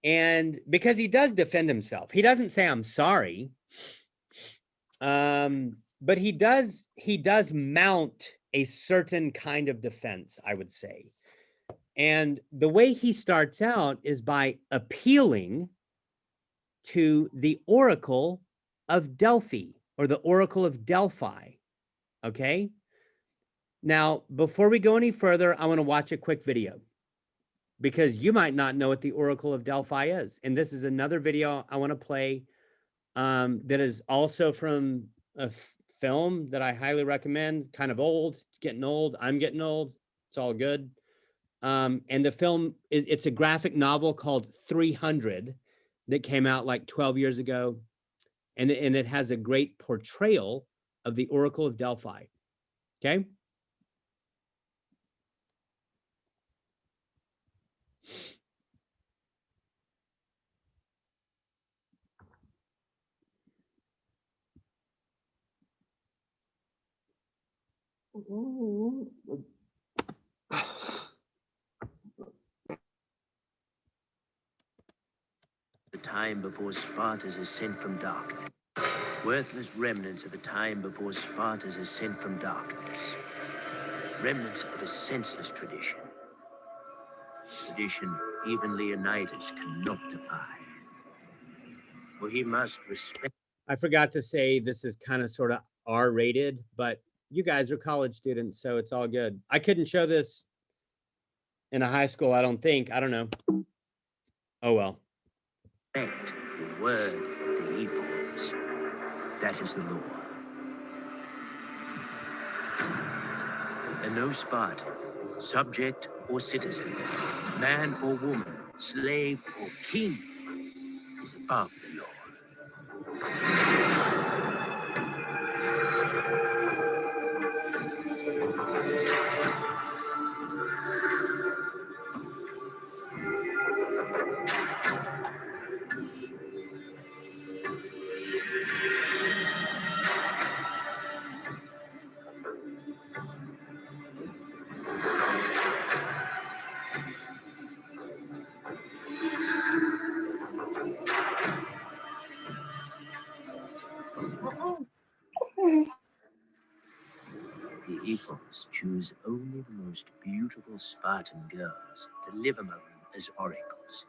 And because he does defend himself, he doesn't say, I'm sorry. But he does mount a certain kind of defense, I would say. And the way he starts out is by appealing to the Oracle of Delphi, or the Oracle of Delphi, okay? Now, before we go any further, I want to watch a quick video because you might not know what the Oracle of Delphi is. And this is another video I want to play that is also from a film that I highly recommend, kind of old. It's getting old. I'm getting old. It's all good. And the film, it's a graphic novel called 300 that came out like 12 years ago. And it has a great portrayal of the Oracle of Delphi. Okay. The time before Sparta's ascent from darkness. Worthless remnants of a time before Sparta's ascent from darkness. Remnants of a senseless tradition. Tradition even Leonidas cannot defy. For he must respect. I forgot to say this is kind of sort of R-rated, but you guys are college students, so it's all good. I couldn't show this in a high school, I don't think. I don't know. Oh, well. Respect the word of the ephors. That is the law. And no Spartan, subject or citizen, man or woman, slave or king, is above the law. The ephors choose only the most beautiful Spartan girls to live among them as oracles.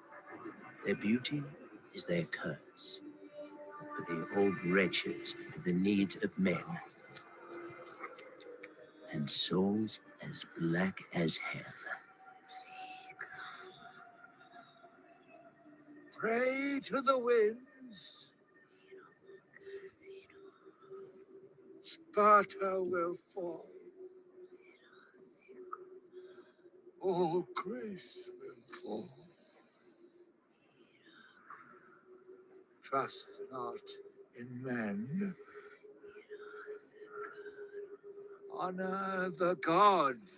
Their beauty is their curse. For the old wretches have the needs of men and souls as black as hell. Pray to the winds. Sparta will fall. All Greece will fall. Trust not in men. Honor the gods.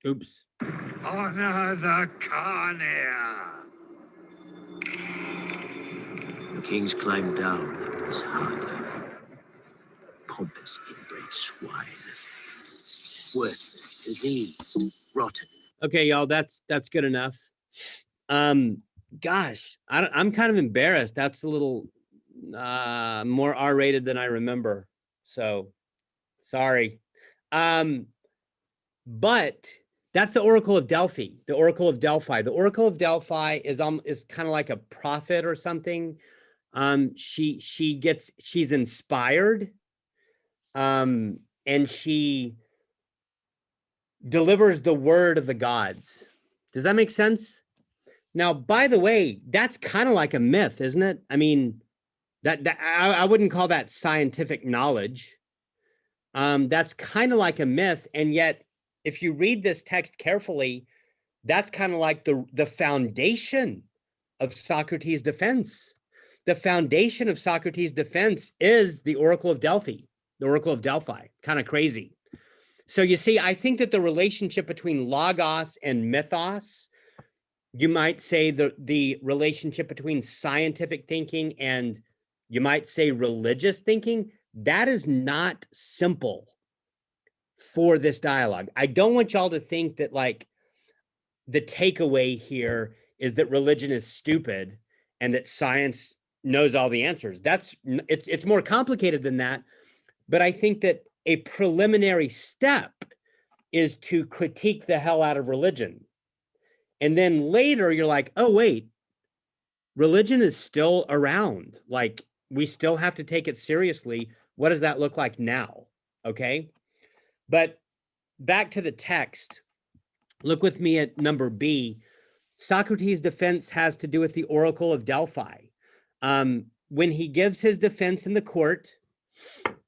Oops. Honor the carnea. The kings climbed down as harder. Pompous inbred swine. Worthless, diseased, rotten. Okay, y'all, that's good enough. Gosh, I'm kind of embarrassed. That's a little more R-rated than I remember. So sorry. But that's the Oracle of Delphi. The Oracle of Delphi. The Oracle of Delphi is kind of like a prophet or something. She's inspired. And she delivers the word of the gods. Does that make sense? Now, by the way, that's kind of like a myth, isn't it? I mean, I wouldn't call that scientific knowledge. That's kind of like a myth. And yet, if you read this text carefully, That's kind of like the foundation of Socrates' defense. The foundation of Socrates' defense is the Oracle of Delphi, the Oracle of Delphi. Kind of crazy. So you see, I think that the relationship between logos and mythos, you might say the relationship between scientific thinking and you might say religious thinking, that is not simple for this dialogue. I don't want y'all to think that like the takeaway here is that religion is stupid and that science knows all the answers. It's more complicated than that. But I think that a preliminary step is to critique the hell out of religion. And then later you're like, oh, wait, religion is still around. Like, we still have to take it seriously. What does that look like now? Okay. But back to the text, look with me at number B. Socrates' defense has to do with the Oracle of Delphi. When he gives his defense in the court,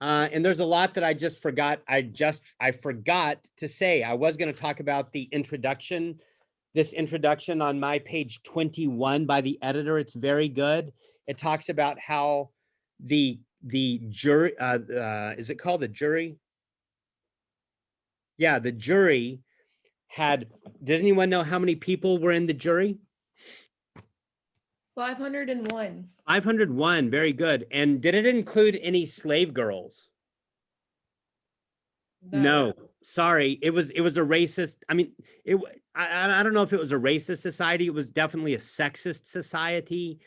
and there's a lot that I just forgot. I forgot to say. I was going to talk about the introduction, this introduction on my page 21 by the editor. It's very good. It talks about how the jury, is it called the jury? Yeah, the jury had, does anyone know how many people were in the jury? 501. 501, very good. And did it include any slave girls? No, sorry. It was a racist. I mean, I don't know if it was a racist society. It was definitely a sexist society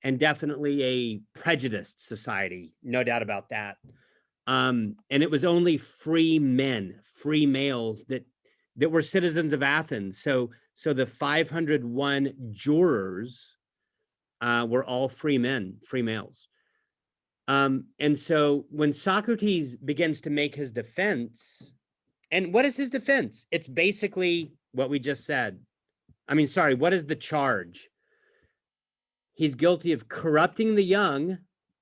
and definitely a prejudiced society. No doubt about that. And it was only free men, free males that were citizens of Athens. So the 501 jurors were all free men, free males. And so when Socrates begins to make his defense, and what is his defense? It's basically what we just said. I mean, sorry, what is the charge? He's guilty of corrupting the young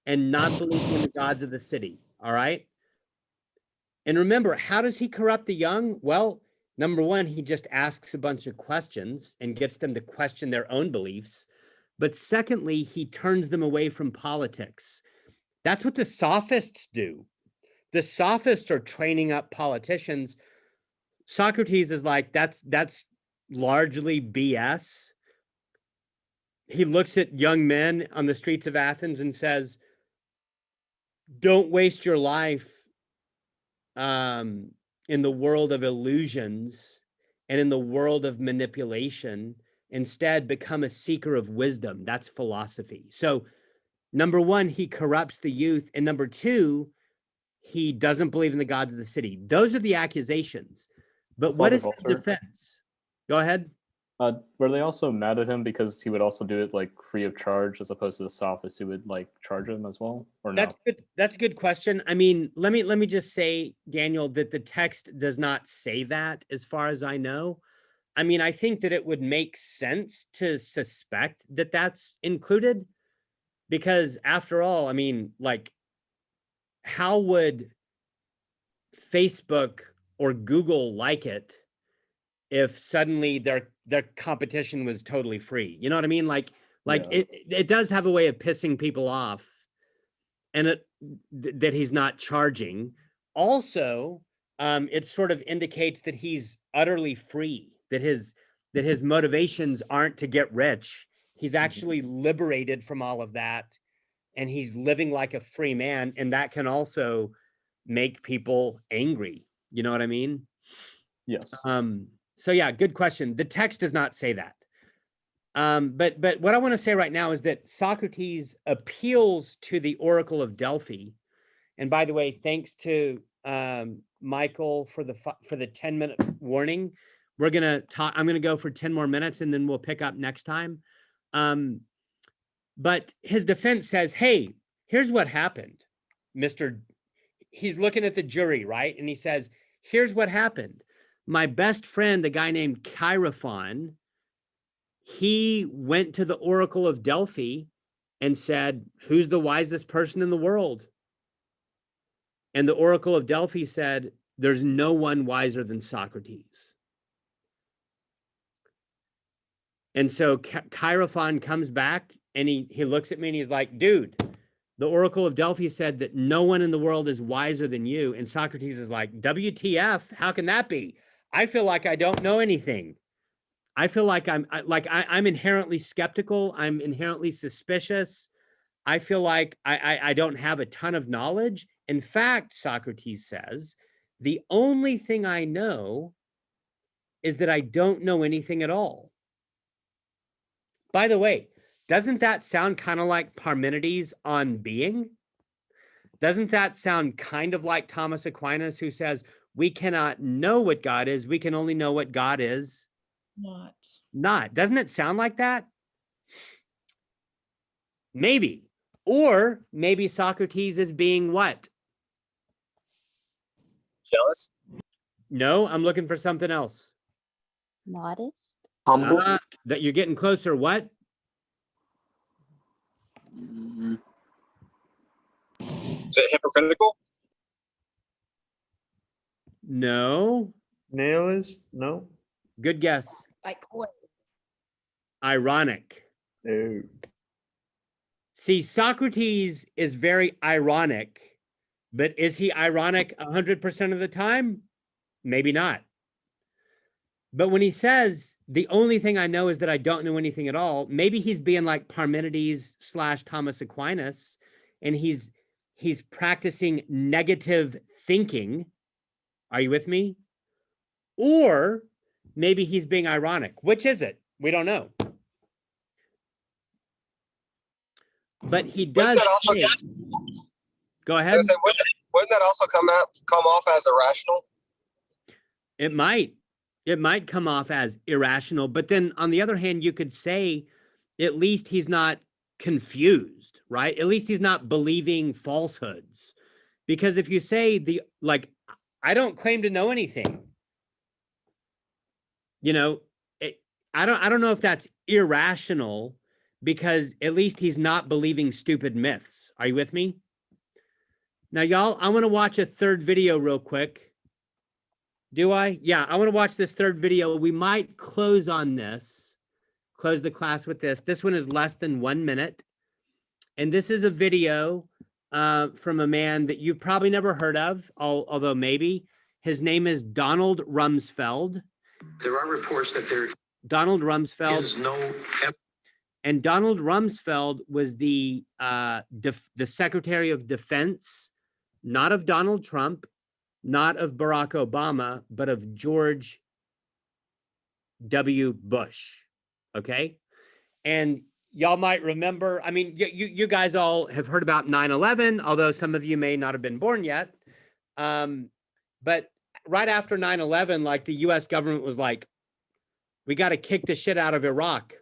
and not believing in the gods of the city. All right. And remember, how does he corrupt the young? Well, number one, he just asks a bunch of questions and gets them to question their own beliefs. But secondly, he turns them away from politics. That's what the sophists do. The sophists are training up politicians. Socrates is like, that's largely BS. He looks at young men on the streets of Athens and says, don't waste your life in the world of illusions and in the world of manipulation. Instead, become a seeker of wisdom. That's philosophy. So number one, he corrupts the youth. And number two, he doesn't believe in the gods of the city. Those are the accusations. But what is his defense? Go ahead. Were they also mad at him because he would also do it like free of charge as opposed to the sophists who would like charge him as well? Or no? That's good. That's a good question. I mean, let me just say, Daniel, that the text does not say that as far as I know. I mean, I think that it would make sense to suspect that that's included because after all, I mean, like, how would Facebook or Google like it if suddenly their competition was totally free? You know what I mean? Like yeah. it does have a way of pissing people off, and that he's not charging. Also, it sort of indicates that he's utterly free, that his motivations aren't to get rich. He's actually liberated from all of that, and he's living like a free man, and that can also make people angry. You know what I mean? Yes. So yeah, good question. The text does not say that. But what I want to say right now is that Socrates appeals to the Oracle of Delphi. And by the way, thanks to Michael for the 10-minute warning. We're gonna talk. I'm gonna go for 10 more minutes, and then we'll pick up next time. But his defense says, "Hey, here's what happened, Mr." He's looking at the jury, right? And he says, "Here's what happened. My best friend, a guy named Chaerephon, he went to the Oracle of Delphi and said, 'Who's the wisest person in the world?' And the Oracle of Delphi said, 'There's no one wiser than Socrates.'" And so Chaerephon comes back and he looks at me and he's like, dude, the Oracle of Delphi said that no one in the world is wiser than you. And Socrates is like, WTF? How can that be? I feel like I don't know anything. I feel like I'm inherently skeptical. I'm inherently suspicious. I feel like I don't have a ton of knowledge. In fact, Socrates says, the only thing I know is that I don't know anything at all. By the way, doesn't that sound kind of like Parmenides on being? Doesn't that sound kind of like Thomas Aquinas, who says, we cannot know what God is, we can only know what God is not. Doesn't it sound like that? Maybe. Or maybe Socrates is being what? Jealous? No, I'm looking for something else. Modest? Humble? That you're getting closer. What? Is it hypocritical? No. Nihilist? No. Good guess. Like what? Ironic. No. See, Socrates is very ironic, but is he ironic 100% of the time? Maybe not. But when he says, the only thing I know is that I don't know anything at all, maybe he's being like Parmenides / Thomas Aquinas, and he's practicing negative thinking. Are you with me? Or maybe he's being ironic. Which is it? We don't know. But he does. Go ahead. Wouldn't that also come off as irrational? It might. It might come off as irrational, but then on the other hand, you could say at least he's not confused, right? At least he's not believing falsehoods. Because if you say I don't claim to know anything, I don't know if that's irrational, because at least he's not believing stupid myths. Are you with me? Now, y'all, I want to watch a third video real quick. Do I? Yeah, I want to watch this third video. We might close on this, close the class with this. This one is less than 1 minute. And this is a video from a man that you've probably never heard of, although maybe. His name is Donald Rumsfeld. There are reports that there Donald Rumsfeld is no. And Donald Rumsfeld was the Secretary of Defense, not of Donald Trump, not of Barack Obama, but of George W. Bush. Okay. And y'all might remember, I mean, you guys all have heard about 9/11, although some of you may not have been born yet. But right after 9/11, like the US government was like, we got to kick the shit out of Iraq,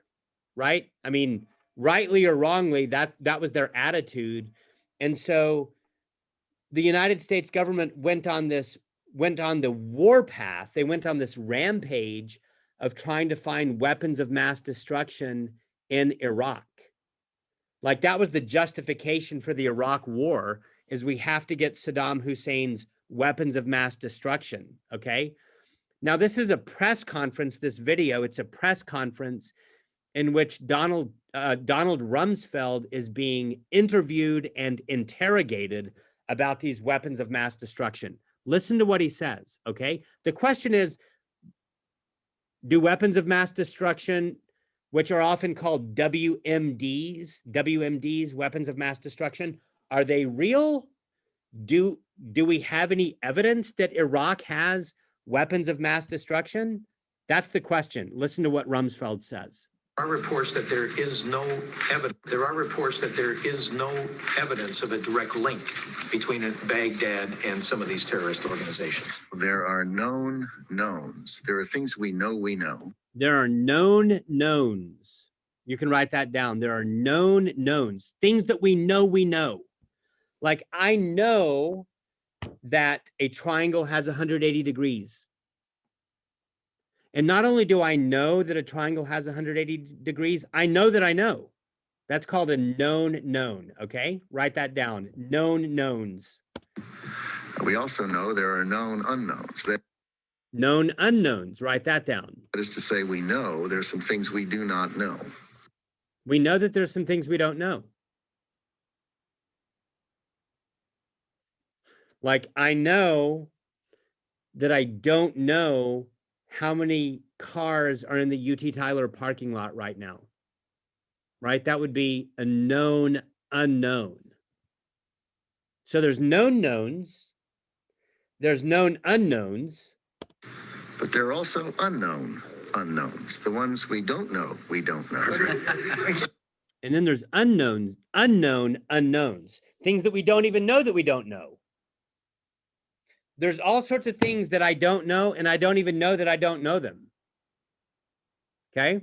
right? I mean, rightly or wrongly, that was their attitude. And so the United States government went on the war path. They went on this rampage of trying to find weapons of mass destruction in Iraq. Like, that was the justification for the Iraq war, is we have to get Saddam Hussein's weapons of mass destruction, okay? Now, this is a press conference, this video, it's a press conference in which Donald Rumsfeld is being interviewed and interrogated about these weapons of mass destruction. Listen to what he says, okay? The question is, do weapons of mass destruction, which are often called WMDs, weapons of mass destruction, are they real? Do we have any evidence that Iraq has weapons of mass destruction? That's the question. Listen to what Rumsfeld says. There are reports that there is no evidence. There are reports that there is no evidence of a direct link between Baghdad and some of these terrorist organizations. There are known knowns. There are things we know. There are known knowns. You can write that down. There are known knowns. Things that we know. Like, I know that a triangle has 180 degrees. And not only do I know that a triangle has 180 degrees, I know that I know. That's called a known known, okay? Write that down, known knowns. We also know there are known unknowns. Known unknowns. Write that down. That is to say, we know there's some things we do not know. We know that there's some things we don't know. Like, I know that I don't know how many cars are in the UT Tyler parking lot right now. Right? That would be a known unknown. So there's known knowns. There's known unknowns. But there are also unknown unknowns. The ones we don't know, we don't know. And then there's unknowns, unknown unknowns. Things that we don't even know that we don't know. There's all sorts of things that I don't know, and I don't even know that I don't know them. Okay?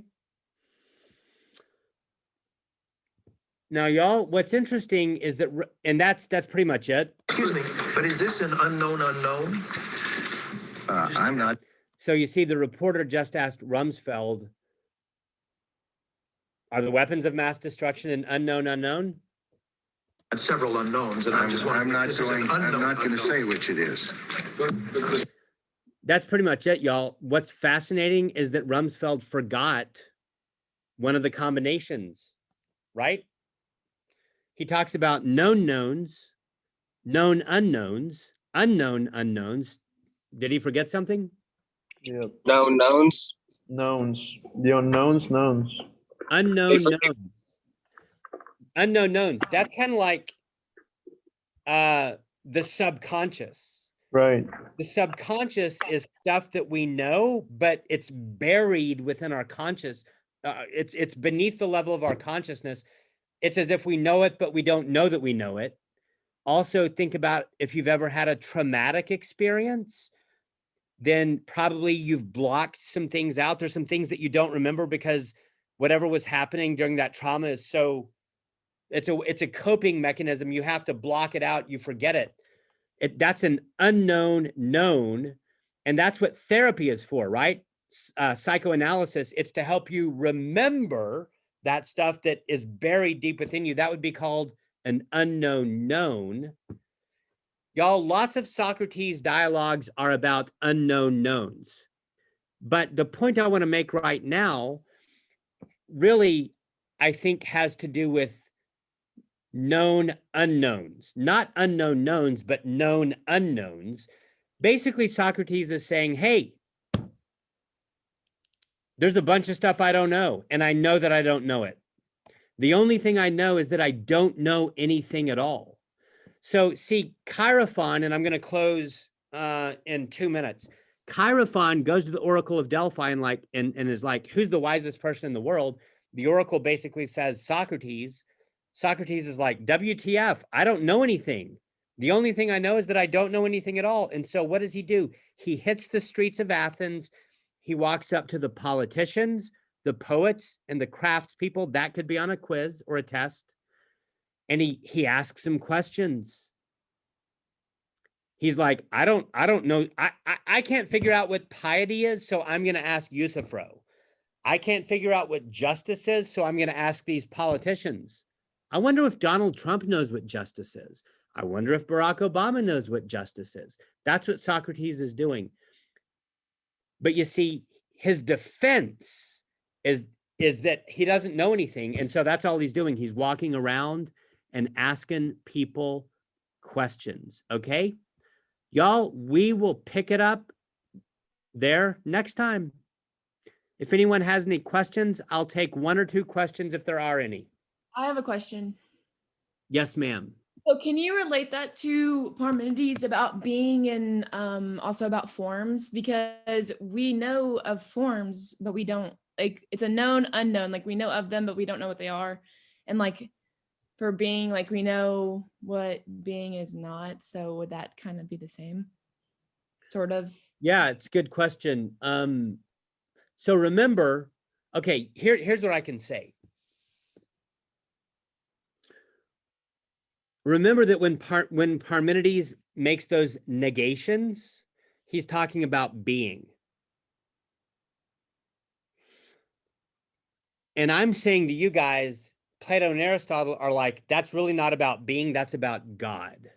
Now, y'all, what's interesting is that, and that's pretty much it. Excuse me, but is this an unknown unknown? I'm not. So you see, the reporter just asked Rumsfeld, are the weapons of mass destruction an unknown unknown? Several unknowns, and I'm just wondering if this is an unknown I'm not going to unknown. say which it is. That's pretty much it, y'all. What's fascinating is that Rumsfeld forgot one of the combinations, right? He talks about known knowns, known unknowns, unknown unknowns. Did he forget something? Yeah. Known knowns. Knowns. The unknowns, knowns. Unknown knowns. Unknown knowns. That's kind of like the subconscious. Right. The subconscious is stuff that we know, but it's buried within our conscious. It's beneath the level of our consciousness. It's as if we know it, but we don't know that we know it. Also, think about if you've ever had a traumatic experience, then probably you've blocked some things out. There's some things that you don't remember because whatever was happening during that trauma is so, it's a coping mechanism. You have to block it out. You forget it. That's an unknown known. And that's what therapy is for, right? Psychoanalysis, it's to help you remember that stuff that is buried deep within you. That would be called an unknown known. Y'all, lots of Socrates dialogues are about unknown knowns. But the point I want to make right now really, I think, has to do with known unknowns, not unknown knowns, but known unknowns. Basically, Socrates is saying, hey, there's a bunch of stuff I don't know, and I know that I don't know it. The only thing I know is that I don't know anything at all. So see, Chaerephon, and I'm going to close in 2 minutes. Chaerephon goes to the Oracle of Delphi and is like, who's the wisest person in the world? The Oracle basically says Socrates. Socrates is like, WTF, I don't know anything. The only thing I know is that I don't know anything at all. And so what does he do? He hits the streets of Athens. He walks up to the politicians, the poets, and the craftspeople. That could be on a quiz or a test. And he asks them questions. He's like, I don't know. I can't figure out what piety is, so I'm going to ask Euthyphro. I can't figure out what justice is, so I'm going to ask these politicians. I wonder if Donald Trump knows what justice is. I wonder if Barack Obama knows what justice is. That's what Socrates is doing. But you see, his defense is that he doesn't know anything. And so that's all he's doing. He's walking around and asking people questions. Okay? Y'all, we will pick it up there next time. If anyone has any questions, I'll take 1 or 2 questions if there are any. I have a question. Yes, ma'am. So can you relate that to Parmenides about being and also about forms? Because we know of forms, but we don't, like, it's a known unknown. Like, we know of them, but we don't know what they are. And like for being, like, we know what being is not. So would that kind of be the same? Sort of. Yeah, it's a good question. So remember, okay, here's what I can say. Remember that when Parmenides makes those negations, he's talking about being. And I'm saying to you guys, Plato and Aristotle are like, that's really not about being, that's about God.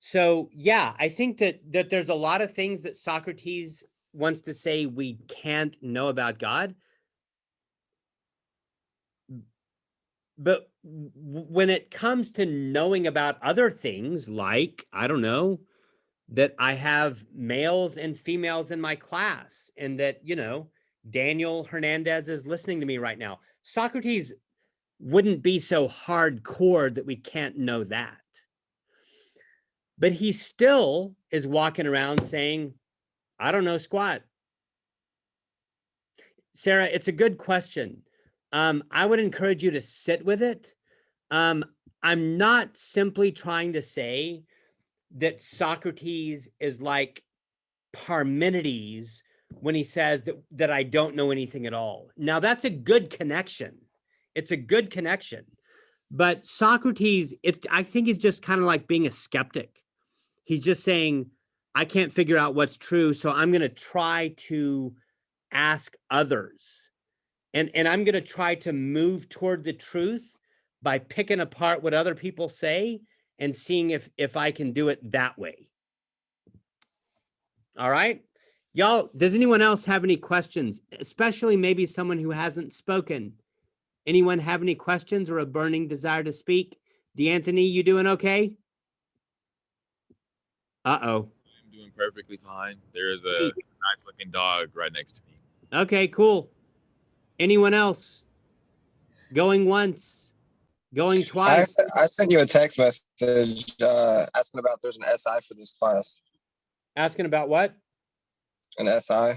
So yeah, I think that there's a lot of things that Socrates wants to say we can't know about God. But when it comes to knowing about other things, like, I don't know, that I have males and females in my class, and that, Daniel Hernandez is listening to me right now. Socrates wouldn't be so hardcore that we can't know that. But he still is walking around saying, I don't know squat. Sarah, it's a good question. I would encourage you to sit with it. I'm not simply trying to say that Socrates is like Parmenides when he says that I don't know anything at all. Now, that's a good connection. It's a good connection. But Socrates, I think he's just kind of like being a skeptic. He's just saying, I can't figure out what's true, so I'm going to try to ask others. And I'm going to try to move toward the truth by picking apart what other people say and seeing if I can do it that way. All right. Y'all, does anyone else have any questions? Especially maybe someone who hasn't spoken. Anyone have any questions or a burning desire to speak? DeAnthony, you doing okay? Uh-oh. I'm doing perfectly fine. There's a nice looking dog right next to me. Okay, cool. Anyone else? Going once? Going twice? I sent you a text message asking about there's an SI for this class. Asking about what? An SI.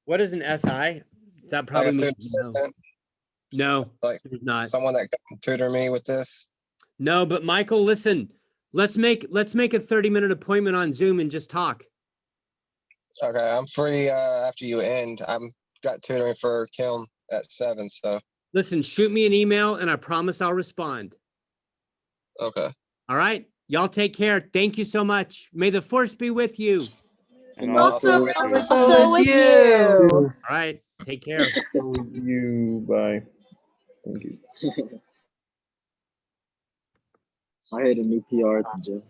What is an SI? That probably Like a student means no. assistant. No, Like there's not. someone that can tutor me with this. No, but Michael, listen, let's make a 30-minute appointment on Zoom and just talk. Okay, I'm free after you end. I'm got tutoring for Kim at 7, so. Listen, shoot me an email and I promise I'll respond. Okay. All right. Y'all take care. Thank you so much. May the force be with you. And Also also, with you. All right. Take care. You, bye. Thank you. I had a new PR at the gym.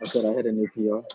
I said I had a new PR.